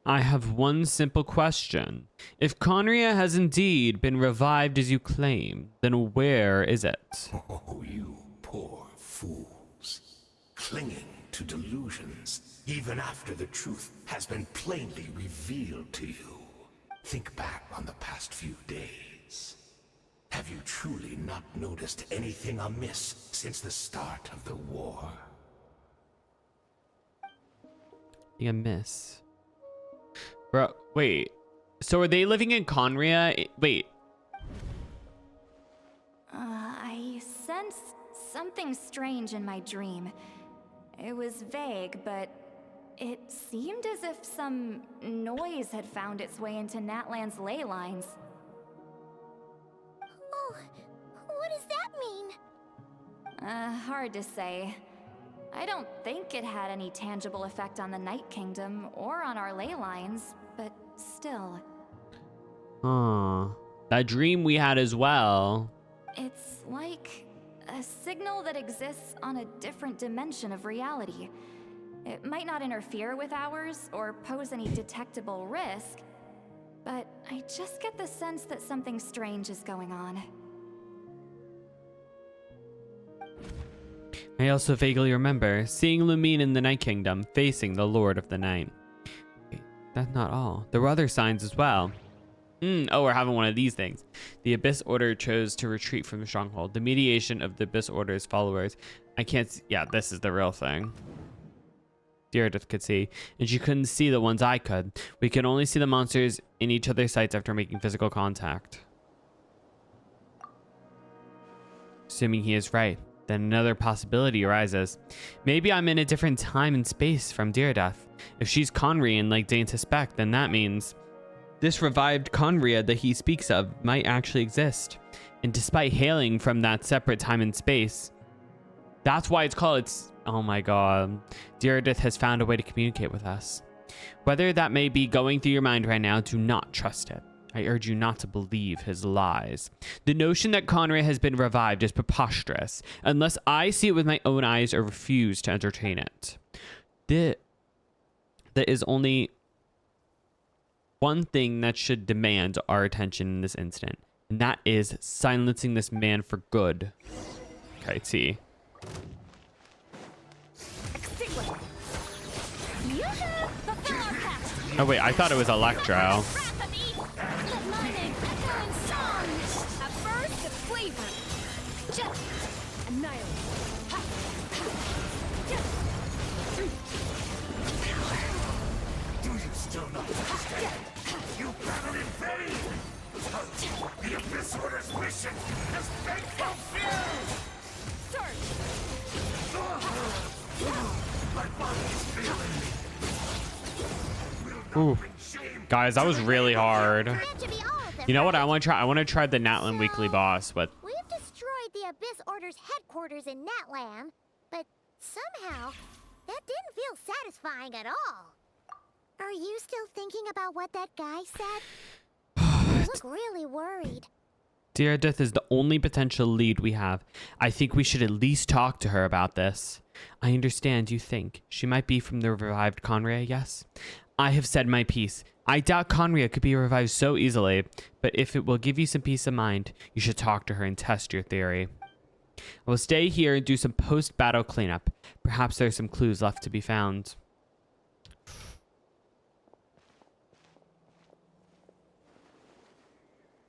I have one simple question. If Khaenri'ah has indeed been revived as you claim, then where is it? Oh, you poor fools. Clinging to delusions, even after the truth has been plainly revealed to you. Think back on the past few days. Have you truly not noticed anything amiss since the start of the war? A miss. Bro, wait. So are they living in Khaenri'ah? Wait. I sensed something strange in my dream. It was vague, but it seemed as if some noise had found its way into Natlan's ley lines. Oh, what does that mean? Hard to say. I don't think it had any tangible effect on the Night Kingdom or on our ley lines, but still. Huh. That dream we had as well. It's like a signal that exists on a different dimension of reality. It might not interfere with ours or pose any detectable risk, but I just get the sense that something strange is going on. I also vaguely remember seeing Lumine in the Night Kingdom facing the Lord of the Night. Wait, that's not all. There were other signs as well. Oh, we're having one of these things. The Abyss Order chose to retreat from the stronghold. The mediation of the Abyss Order's followers. I can't see. Yeah, this is the real thing. Deirdre could see, and she couldn't see the ones I could. We could only see the monsters in each other's sights after making physical contact. Assuming he is right, then another possibility arises. Maybe I'm in a different time and space from Deirdre. If she's Conrian like Dane suspect, then that means this revived Conria that he speaks of might actually exist. And despite hailing from that separate time and space, that's why it's called, oh my god. Deirdre has found a way to communicate with us. Whether that may be going through your mind right now, do not trust it. I urge you not to believe his lies. The notion that Conrad has been revived is preposterous, unless I see it with my own eyes or refuse to entertain it. There is only one thing that should demand our attention in this instant, and that is silencing this man for good. Okay, T. Oh wait, I thought it was Electro. Do you still not understand? You battled in vain! The Abyss Order's mission has been fulfilled! My body is failing me. Ooh. Guys, that was really hard. You know what I want to try? I want to try the Natlan weekly boss, but We've destroyed the Abyss Order's headquarters in Natlan, but somehow that didn't feel satisfying at all. Are you still thinking about what that guy said? You look really worried. Deirdre is the only potential lead we have. I think we should at least talk to her about this. I understand you think she might be from the revived Conria, yes? I have said my piece. I doubt Conria could be revived so easily, but if it will give you some peace of mind, you should talk to her and test your theory. I will stay here and do some post-battle cleanup. Perhaps there are some clues left to be found.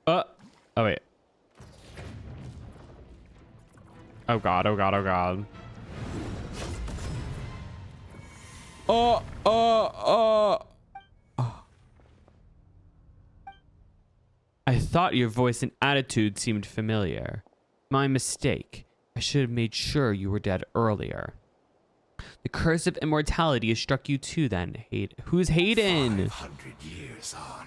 Oh wait. Oh god, oh god, oh god. I thought your voice and attitude seemed familiar. My mistake. I should have made sure you were dead earlier. The curse of immortality has struck you too then, Who's Hayden? 500 years on,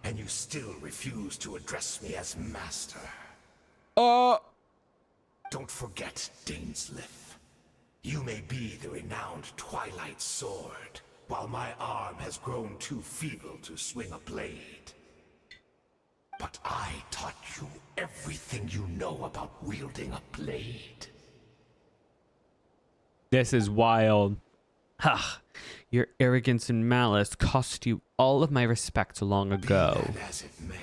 and you still refuse to address me as master. Don't forget, Dainsleif. You may be the renowned Twilight Sword, while my arm has grown too feeble to swing a blade. But I taught you everything you know about wielding a blade. This is wild. Ha! Your arrogance and malice cost you all of my respect long ago. Be that as it may,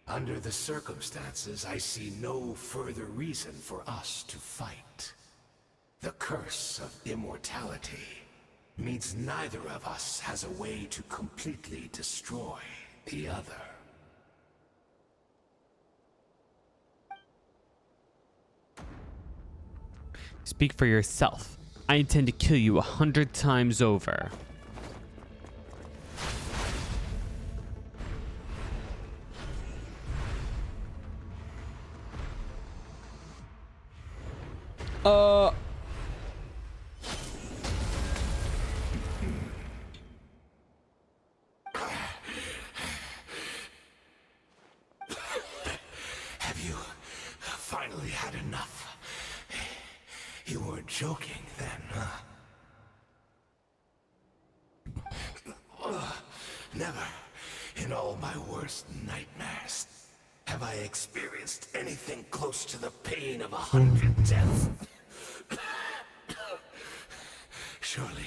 under the circumstances, I see no further reason for us to fight. The curse of immortality means neither of us has a way to completely destroy the other. Speak for yourself. I intend to kill you 100 times over. You were joking then, huh? Never, in all my worst nightmares, have I experienced anything close to the pain of 100 deaths. Surely,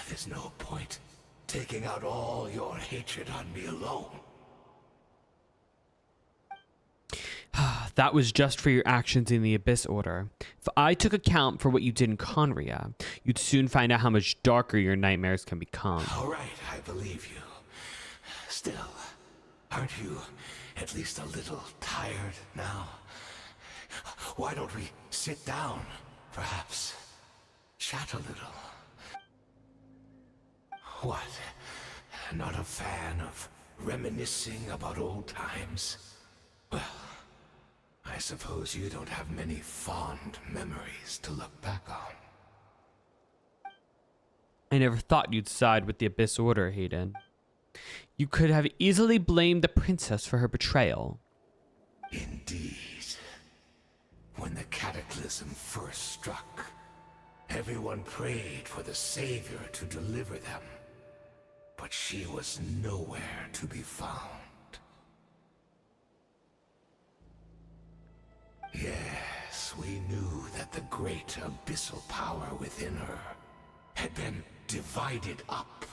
there's no point taking out all your hatred on me alone. That was just for your actions in the Abyss Order. If I took account for what you did in Conria, you'd soon find out how much darker your nightmares can become. All right, I believe you. Still, aren't you at least a little tired now? Why don't we sit down, perhaps? Chat a little. What? Not a fan of reminiscing about old times? Well, I suppose you don't have many fond memories to look back on. I never thought you'd side with the Abyss Order, Hayden. You could have easily blamed the princess for her betrayal. Indeed. When the cataclysm first struck, everyone prayed for the Savior to deliver them. But she was nowhere to be found. Yes, we knew that the great abyssal power within her had been divided up.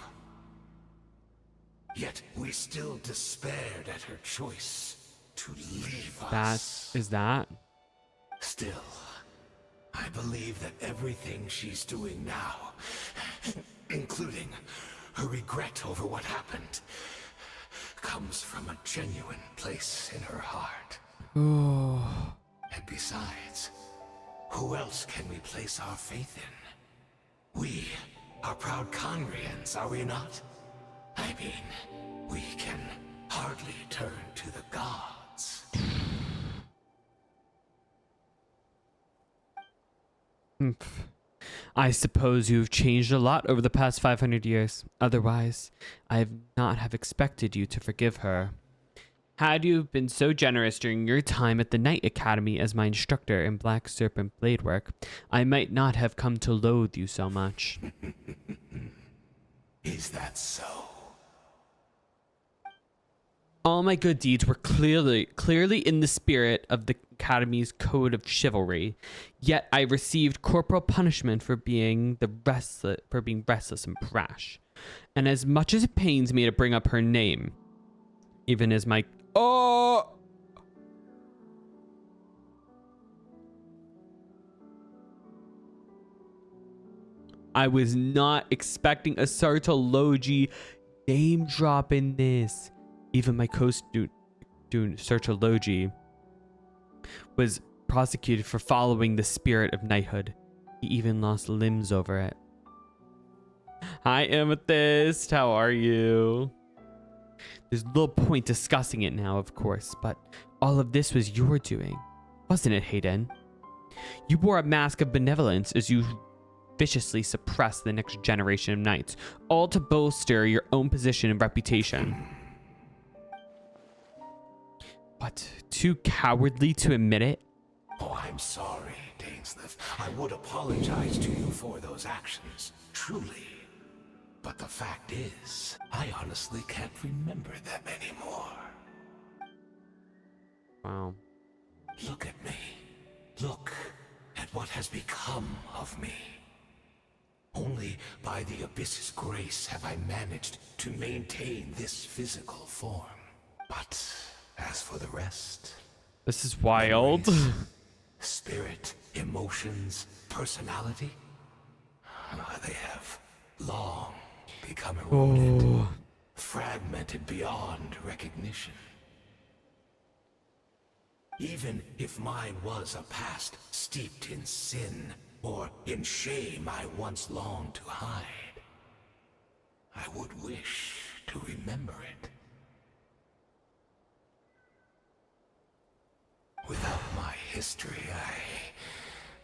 Yet we still despaired at her choice to leave us. Is that? Still, I believe that everything she's doing now, including her regret over what happened, comes from a genuine place in her heart. Oh. And besides, who else can we place our faith in? We are proud Conrians, are we not? I mean, we can hardly turn to the gods. I suppose you've changed a lot over the past 500 years. Otherwise, I have not have expected you to forgive her. Had you been so generous during your time at the Knight Academy as my instructor in Black Serpent blade work, I might not have come to loathe you so much. Is that so? All my good deeds were clearly in the spirit of the Academy's code of chivalry, yet I received corporal punishment for being restless and brash. And as much as it pains me to bring up her name, even as my I was not expecting a Sartology name drop in this. Even my co-student Sartology was prosecuted for following the spirit of knighthood. He even lost limbs over it. Hi, Amethyst. How are you? There's little point discussing it now, of course, but all of this was your doing, wasn't it, Hayden? You wore a mask of benevolence as you viciously suppressed the next generation of knights, all to bolster your own position and reputation. What? Too cowardly to admit it? Oh, I'm sorry, Dainsleif. I would apologize to you for those actions, truly. But the fact is, I honestly can't remember them anymore. Wow. Look at me. Look at what has become of me. Only by the Abyss's grace have I managed to maintain this physical form. But as for the rest... This is wild. Memories, spirit, emotions, personality... they have long become eroded, fragmented beyond recognition. Even if mine was a past steeped in sin, or in shame I once longed to hide, I would wish to remember it. Without my history,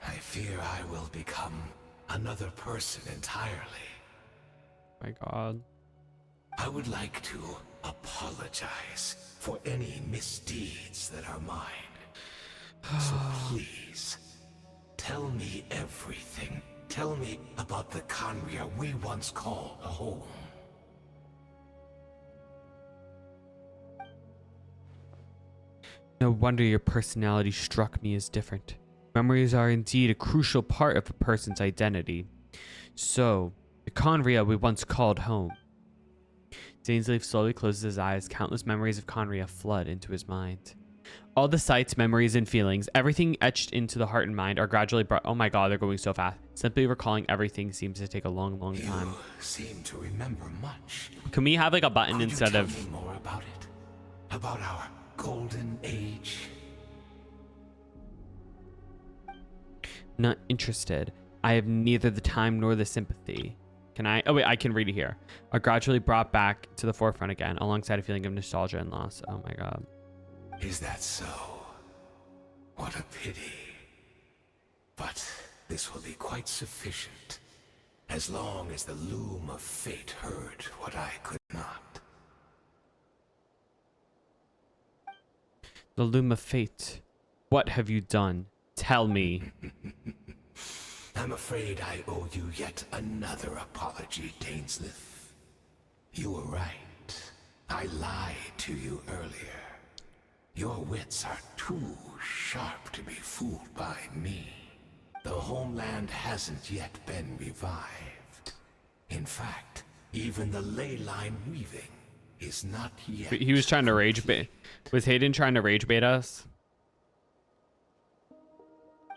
I fear I will become another person entirely. My God. I would like to apologize for any misdeeds that are mine. So please, tell me everything. Tell me about the Conria we once called home. No wonder your personality struck me as different. Memories are indeed a crucial part of a person's identity. So, the Conria we once called home. Dainsleif slowly closes his eyes. Countless memories of Conria flood into his mind. All the sights, memories, and feelings, everything etched into the heart and mind are gradually brought. Oh my god, they're going so fast. Simply recalling everything seems to take a long, long time. You seem to remember much. Can we have like a button Could instead you of... tell me more about it? About our golden age? Not interested. I have neither the time nor the sympathy. Can I? Oh wait, I can read it here. Are gradually brought back to the forefront again, alongside a feeling of nostalgia and loss. Oh my god. Is that so? What a pity. But this will be quite sufficient, as long as the loom of fate heard what I could not. The loom of fate. What have you done? Tell me. I'm afraid I owe you yet another apology, Dainsleif. You were right. I lied to you earlier. Your wits are too sharp to be fooled by me. The homeland hasn't yet been revived. In fact, even the ley line weaving is not yet. He was trying to rage bait. Was Hayden trying to rage bait us?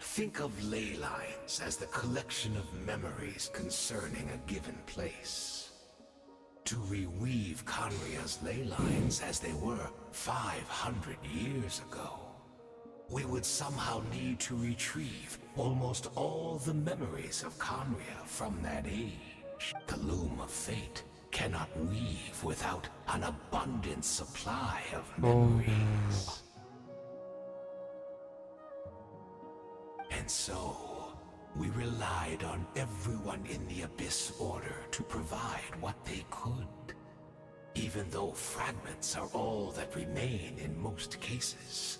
Think of ley lines as the collection of memories concerning a given place. To reweave Conria's ley lines as they were 500 years ago, we would somehow need to retrieve almost all the memories of Conria from that age. The loom of fate cannot weave without an abundant supply of memories. And so, we relied on everyone in the Abyss Order to provide what they could. Even though fragments are all that remain in most cases,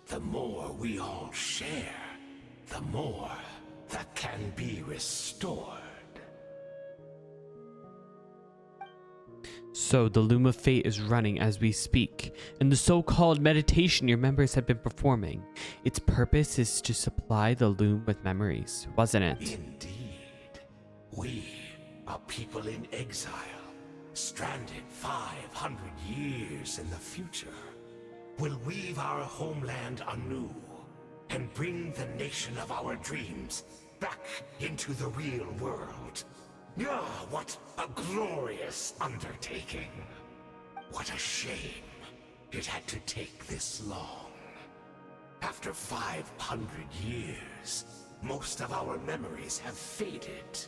the more we all share, the more that can be restored. So the loom of fate is running as we speak, and the so-called meditation your members have been performing. Its purpose is to supply the loom with memories, wasn't it? Indeed. We, a people in exile, stranded 500 years in the future, will weave our homeland anew and bring the nation of our dreams back into the real world. Ah, what a glorious undertaking. What a shame it had to take this long. After 500 years, most of our memories have faded,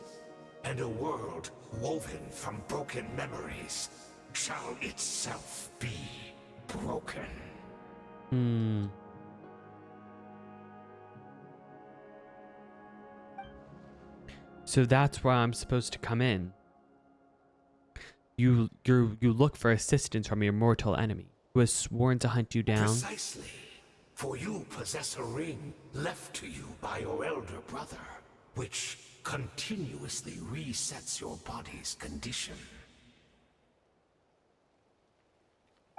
and a world woven from broken memories shall itself be broken. So that's where I'm supposed to come in. You look for assistance from your mortal enemy, who has sworn to hunt you down. Precisely. For you possess a ring left to you by your elder brother, which continuously resets your body's condition.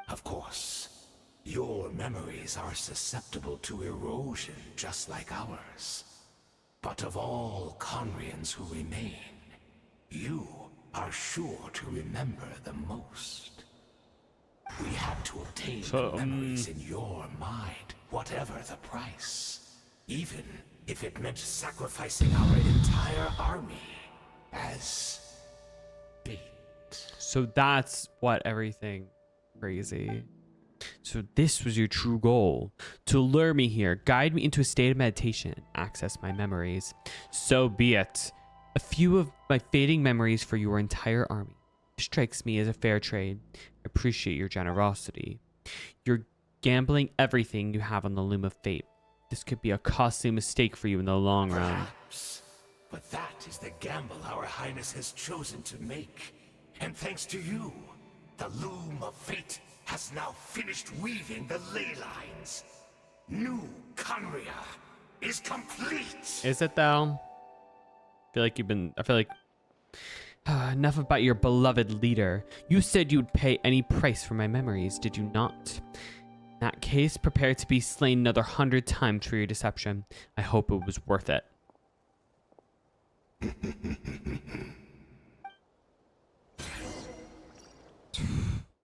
Of course, your memories are susceptible to erosion just like ours. But of all Conrians who remain, you are sure to remember the most. We had to obtain the memories in your mind, whatever the price. Even if it meant sacrificing our entire army as bait. So that's what everything crazy. So this was your true goal, to lure me here, guide me into a state of meditation, and access my memories. So be it. A few of my fading memories for your entire army strikes me as a fair trade. I appreciate your generosity. You're gambling everything you have on the loom of fate. This could be a costly mistake for you in the long run. Perhaps, but that is the gamble our Highness has chosen to make. And thanks to you, the loom of fate has now finished weaving the ley lines. New Conria is complete. Is it though? I feel like enough about your beloved leader. You said you'd pay any price for my memories, did you not? In that case, prepare to be slain another 100 times for your deception. I hope it was worth it.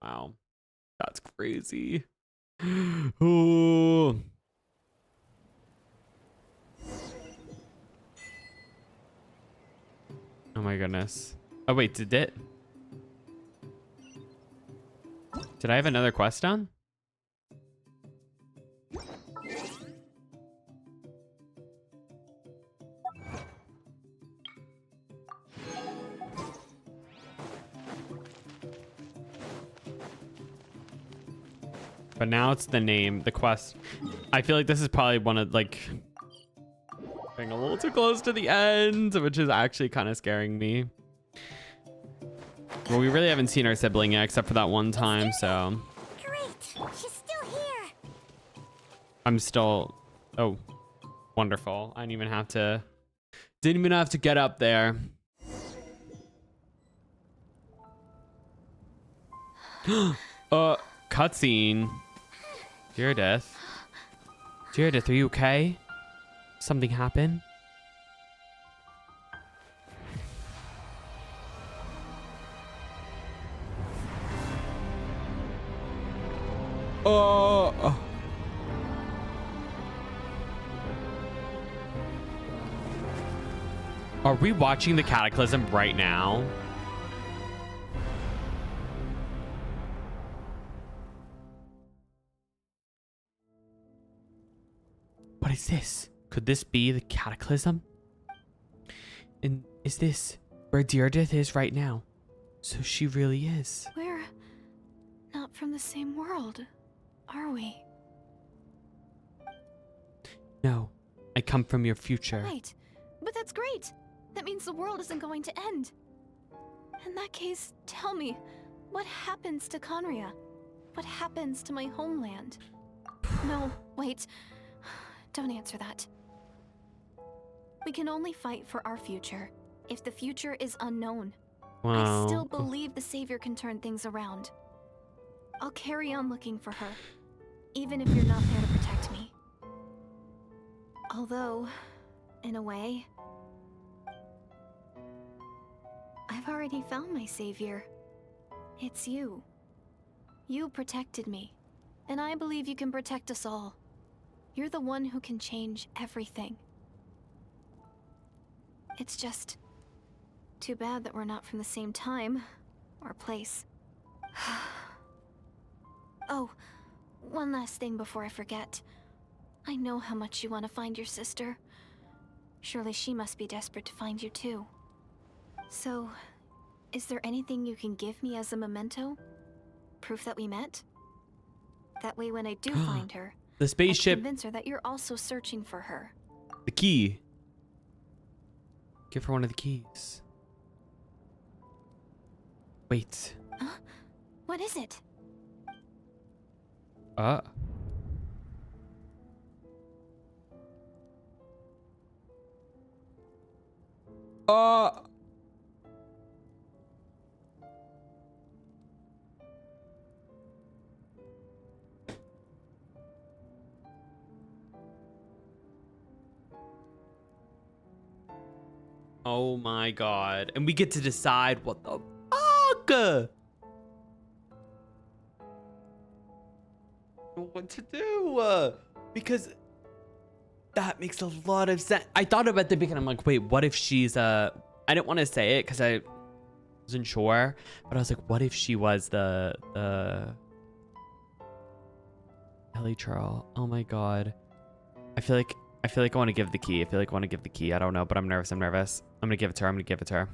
Wow. That's crazy. Ooh. Oh my goodness. Oh wait, did I have another quest done? But now it's the name, the quest. I feel like this is probably one of like being a little too close to the end, which is actually kind of scaring me. Well, we really haven't seen our sibling yet, except for that one time, so. Great, she's still here. I'm still, oh, wonderful. I didn't even have to get up there. Cutscene. Deardith, are you okay? Something happened? Oh. Are we watching the Cataclysm right now? What is this? Could this be the Cataclysm? And is this where Deardith is right now? So she really is. We're not from the same world, are we? No, I come from your future. Right, but that's great. That means the world isn't going to end. In that case, tell me, what happens to Conria? What happens to my homeland? No, wait. Don't answer that. We can only fight for our future. If the future is unknown, Wow. I still believe the Savior can turn things around. I'll carry on looking for her, even if you're not there to protect me. Although, in a way, I've already found my Savior. It's you. You protected me, and I believe you can protect us all. You're the one who can change everything. It's just too bad that we're not from the same time or place. Oh, one last thing before I forget. I know how much you want to find your sister. Surely she must be desperate to find you too. So, is there anything you can give me as a memento? Proof that we met? That way when I do find her, The I spaceship, can convince her that you're also searching for her. the key. Give her one of the keys. Wait. Huh? What is it? Uh. Oh my god. And we get to decide what the fuck? What to do? Because that makes a lot of sense. I thought about the beginning. I'm like, wait, what if she's I didn't want to say it because I wasn't sure, but I was like, what if she was the Ellie Charl? Oh my god. I feel like I want to give the key. I don't know, but I'm nervous. I'm gonna give it to her.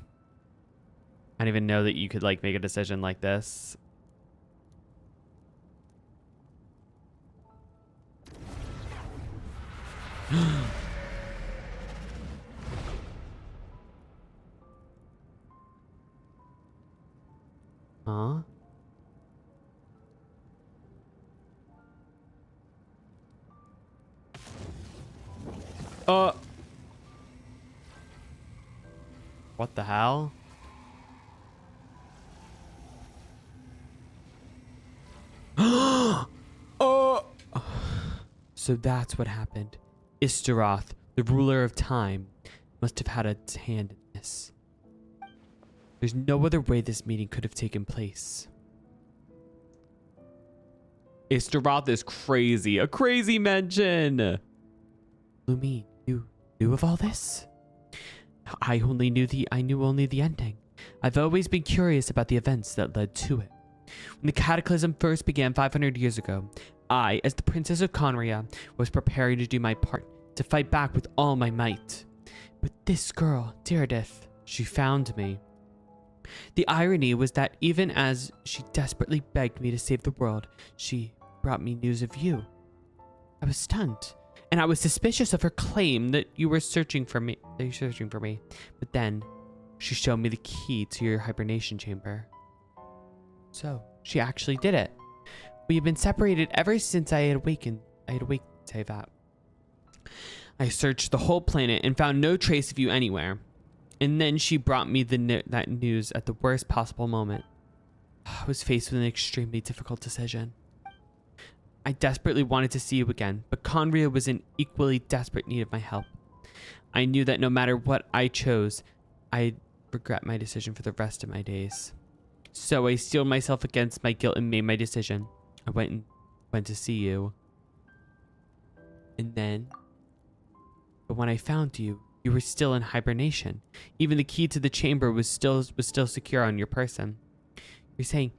I didn't even know that you could like make a decision like this. Huh? What the hell? Oh! So that's what happened. Istaroth, the ruler of time, must have had a hand in this. There's no other way this meeting could have taken place. Istaroth is crazy. A crazy mention. Lumine, you knew of all this? I knew only the ending. I've always been curious about the events that led to it. When the cataclysm first began 500 years ago, I, as the Princess of Conria, was preparing to do my part, to fight back with all my might. But this girl, Diridith, she found me. The irony was that even as she desperately begged me to save the world, she brought me news of you. I was stunned, and I was suspicious of her claim that you were searching for me. But then, she showed me the key to your hibernation chamber. So, she actually did it. We had been separated ever since I had awakened, say that. I searched the whole planet and found no trace of you anywhere. And then she brought me that news at the worst possible moment. I was faced with an extremely difficult decision. I desperately wanted to see you again, but Conria was in equally desperate need of my help. I knew that no matter what I chose, I'd regret my decision for the rest of my days. So I steeled myself against my guilt and made my decision. I went to see you. And then, but when I found you, you were still in hibernation. Even the key to the chamber was still secure on your person. You're saying,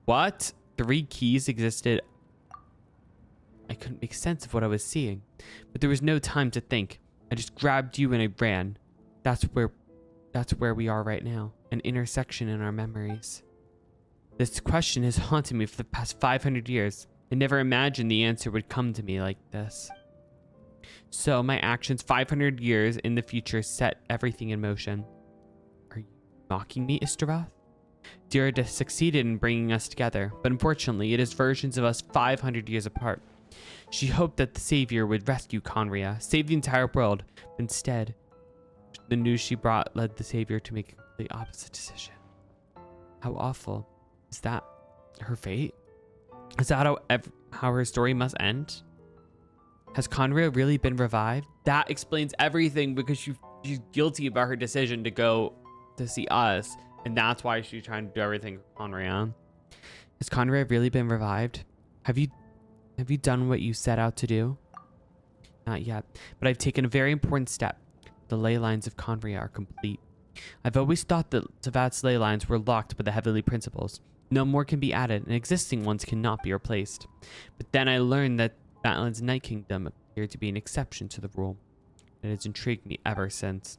what? 3 keys existed? I couldn't make sense of what I was seeing, but there was no time to think. I just grabbed you and I ran. That's where we are right now, an intersection in our memories. This question has haunted me for the past 500 years. I never imagined the answer would come to me like this. So my actions 500 years in the future set everything in motion. Are you mocking me, Istaroth? Diridith succeeded in bringing us together, but unfortunately it is versions of us 500 years apart. She hoped that the Savior would rescue Conria, save the entire world, but instead, the news she brought led the Savior to make a completely opposite decision. How awful. Is that her fate? Is that how her story must end? Has Conria really been revived? That explains everything, because she's guilty about her decision to go to see us, and that's why she's trying to do everything for Conria. Has Conria really been revived? Have you done what you set out to do? Not yet, but I've taken a very important step. The ley lines of Conria are complete. I've always thought that Tevat's ley lines were locked by the heavenly principles. No more can be added, and existing ones cannot be replaced. But then I learned that Natlan's Night Kingdom appeared to be an exception to the rule. It has intrigued me ever since.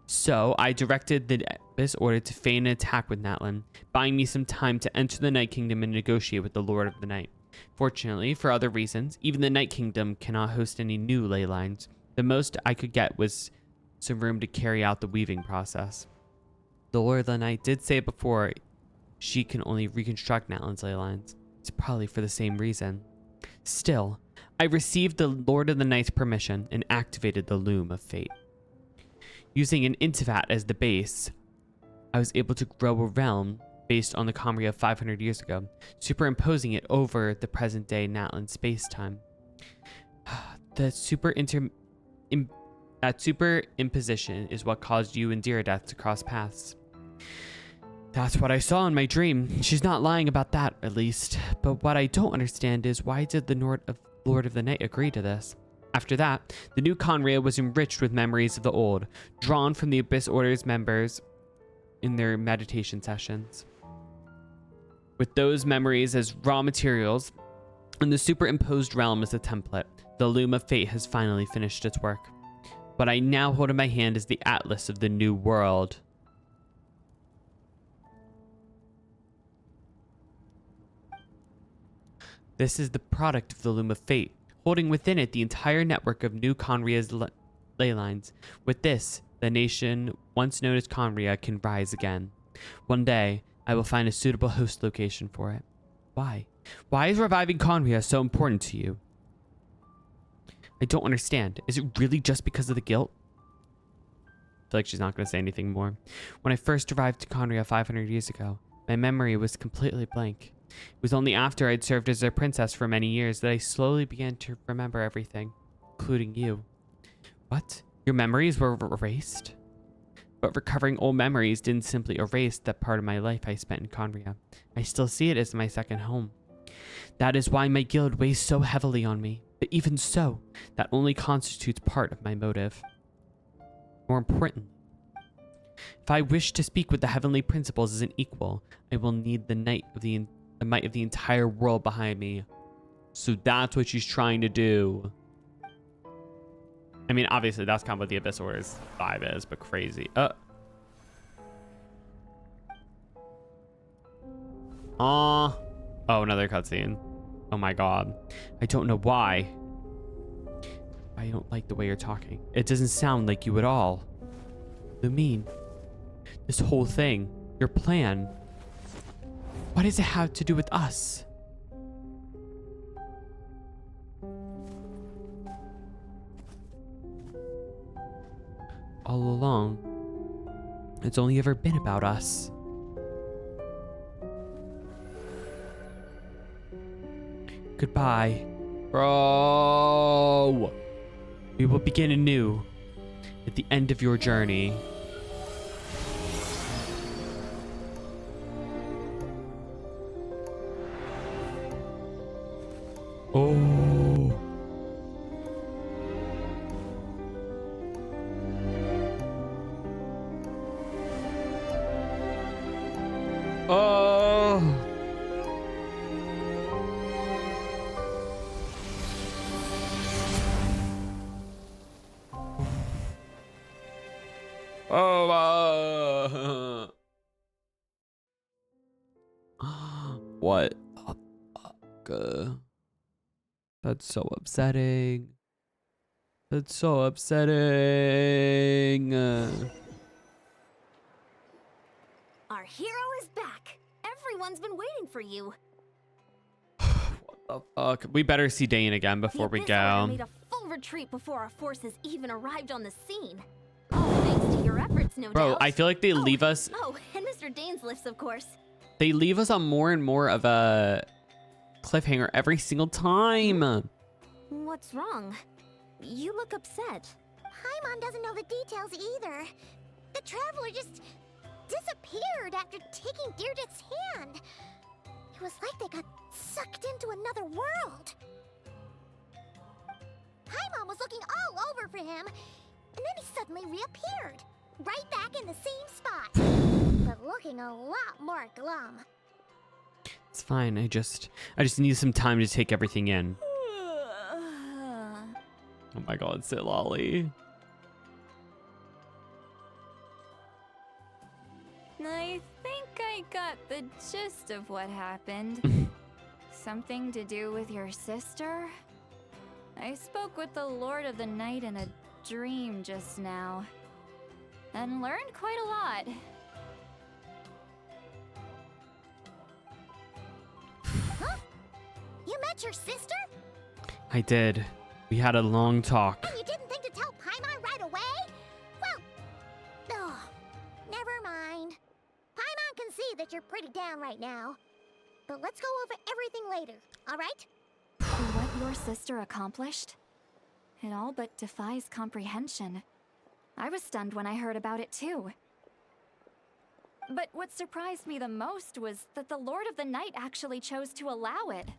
So I directed the Abyss Order to feign an attack with Natlan, buying me some time to enter the Night Kingdom and negotiate with the Lord of the Night. Fortunately, for other reasons, even the Night Kingdom cannot host any new ley lines. The most I could get was some room to carry out the weaving process. The Lord of the Night did say before she can only reconstruct Natlan's ley lines. It's probably for the same reason. Still, I received the Lord of the Night's permission and activated the Loom of Fate. Using an Intivat as the base, I was able to grow a realm based on the Conria of 500 years ago, superimposing it over the present-day Natlan space-time. That superimposition is what caused you and Diridith to cross paths. That's what I saw in my dream. She's not lying about that, at least. But what I don't understand is, why did the Lord of the Night agree to this? After that, the new Conria was enriched with memories of the old, drawn from the Abyss Order's members in their meditation sessions. With those memories as raw materials, and the superimposed realm as a template, the Loom of Fate has finally finished its work. What I now hold in my hand is the Atlas of the New World. This is the product of the Loom of Fate, holding within it the entire network of new Conria's ley lines. With this, the nation once known as Conria can rise again. One day, I will find a suitable host location for it. Why? Why is reviving Conria so important to you? I don't understand. Is it really just because of the guilt? I feel like she's not going to say anything more. When I first arrived to Conria 500 years ago, my memory was completely blank. It was only after I'd served as a princess for many years that I slowly began to remember everything, including you. What? Your memories were erased? But recovering old memories didn't simply erase that part of my life I spent in Conria. I still see it as my second home. That is why my guild weighs so heavily on me. But even so, that only constitutes part of my motive. More importantly, if I wish to speak with the heavenly principles as an equal, I will need the might of the entire world behind me. So that's what she's trying to do. I mean, obviously, that's kind of what the Abyss Order's vibe is, but crazy. Oh, another cutscene. Oh my god. I don't know why. I don't like the way you're talking. It doesn't sound like you at all. Lumine, this whole thing, your plan, what does it have to do with us? All along, it's only ever been about us. Goodbye, bro. We will begin anew at the end of your journey. Oh. Oh. Oh. What? That's so upsetting. That's so upsetting. Our hero is back. Everyone's been waiting for you. What the fuck? We better see Dane again before we The Abyss Order go. made a full retreat before our forces even arrived on the scene. Oh, thanks to your efforts, no Bro, doubt. I feel like they leave us. Oh, and Mr. Dane's lifts, of course. They leave us on more and more of a cliffhanger every single time. What's wrong? You look upset. Paimon doesn't know the details either. The traveler just disappeared after taking Deirdre's hand. It was like they got sucked into another world. Paimon was looking all over for him, and then he suddenly reappeared, right back in the same spot, but looking a lot more glum. It's fine. I just need some time to take everything in. Oh my god, sit lolly. I think I got the gist of what happened. Something to do with your sister? I spoke with the Lord of the Night in a dream just now, and learned quite a lot. Huh? You met your sister? I did. We had a long talk. And you didn't think to tell Paimon right away? Well, oh, never mind. Paimon can see that you're pretty down right now. But let's go over everything later, alright? What your sister accomplished? It all but defies comprehension. I was stunned when I heard about it too. But what surprised me the most was that the Lord of the Night actually chose to allow it.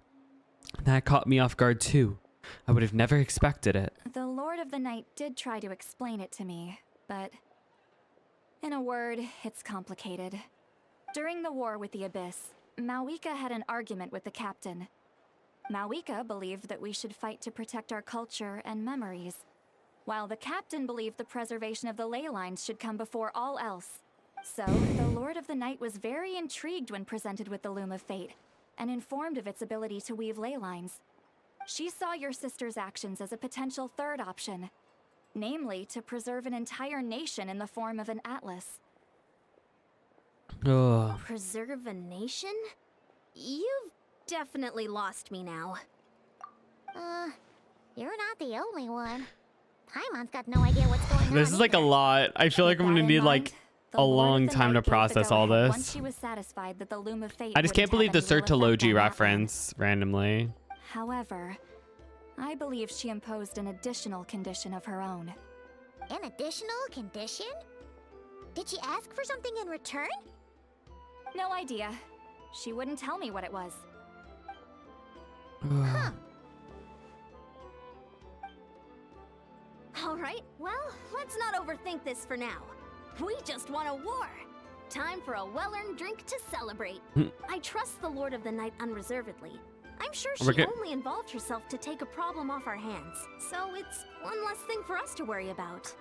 That caught me off guard too. I would have never expected it. The Lord of the Night did try to explain it to me, but in a word, it's complicated. During the war with the Abyss, Mawika had an argument with the captain. Mawika believed that we should fight to protect our culture and memories, while the captain believed the preservation of the ley lines should come before all else. So, the Lord of the Night was very intrigued when presented with the Loom of Fate, and informed of its ability to weave ley lines. She saw your sister's actions as a potential third option, namely to preserve an entire nation in the form of an atlas. Ugh. Preserve a nation? You've definitely lost me now. You're not the only one. Paimon's got no idea what's going on. This is like a either. lot. I feel like I'm gonna need like a long time to process all this. Once she was satisfied that the Loom of Fate I just can't believe the Sertology reference randomly. However, I believe she imposed an additional condition of her own. An additional condition? Did she ask for something in return? No idea. She wouldn't tell me what it was. Huh. All right, well, let's not overthink this for now. We just want a war. Time for a well-earned drink to celebrate. I trust the Lord of the Night unreservedly. I'm sure she only involved herself to take a problem off our hands. So it's one less thing for us to worry about.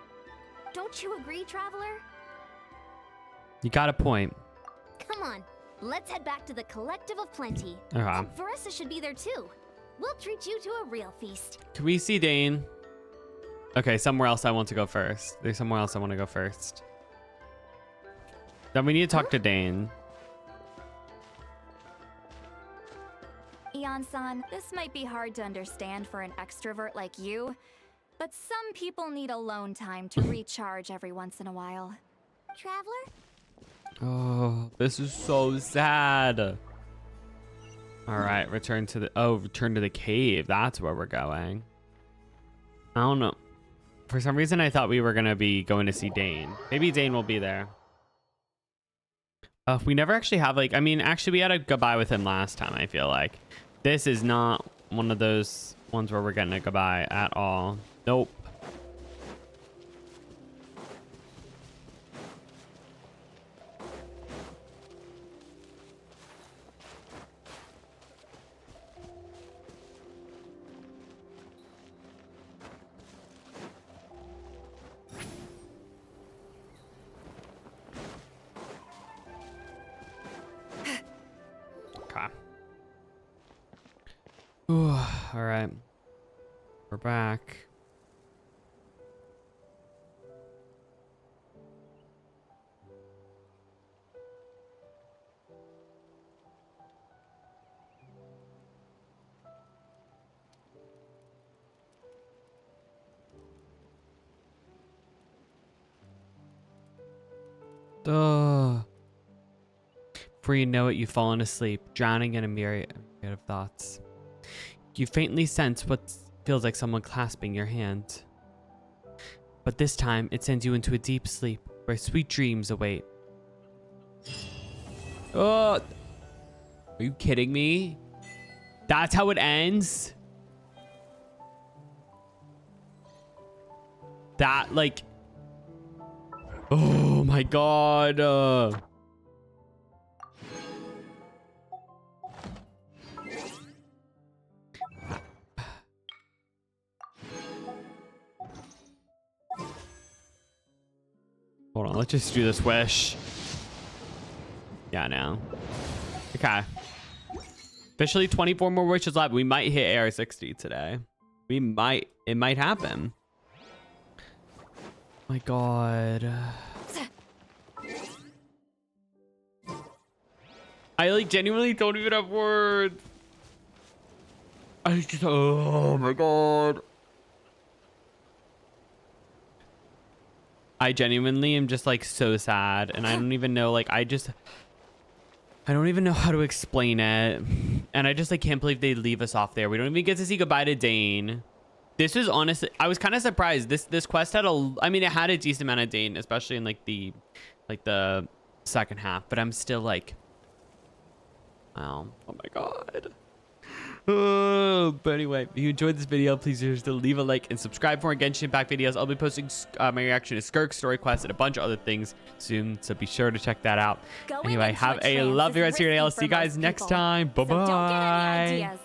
Don't you agree, Traveler? You got a point. Come on, let's head back to the Collective of Plenty. Okay. And Varessa should be there too. We'll treat you to a real feast. Can we see Dane? Okay, somewhere else I want to go first. There's somewhere else I want to go first. Then we need to talk to Dane. Ian-san, this might be hard to understand for an extrovert like you, but some people need alone time to recharge every once in a while. Traveler? Oh, this is so sad. All right, return to the cave. That's where we're going. I don't know. For some reason, I thought we were gonna be going to see Dane. Maybe Dane will be there. We never actually have like, I mean, actually we had a goodbye with him last time, I feel like. This is not one of those ones where we're getting a goodbye at all. Nope. All right, we're back. Before you know it, you've fallen asleep, drowning in a myriad of thoughts. You faintly sense what feels like someone clasping your hand. But this time, it sends you into a deep sleep where sweet dreams await. Oh! Are you kidding me? That's how it ends? That, like... Oh my god! Hold on, let's just do this wish. Yeah, no. Okay. Officially 24 more wishes left. We might hit AR60 today. We might. It might happen. My god. I like genuinely don't even have words. I just, oh my god. I genuinely am just like so sad, and I don't even know, like I don't even know how to explain it. And I just like can't believe they leave us off there. We don't even get to say goodbye to Dane. This was honestly, I was kind of surprised. This quest had I mean, it had a decent amount of Dane, especially in like the second half, but I'm still like, wow, oh my god. But anyway, if you enjoyed this video, please just leave a like and subscribe for more Genshin Impact videos. I'll be posting my reaction to Skirk story quests and a bunch of other things soon, so be sure to check that out. Anyway, have a lovely rest of your day. I'll see you guys next time. Bye bye. So don't get any ideas.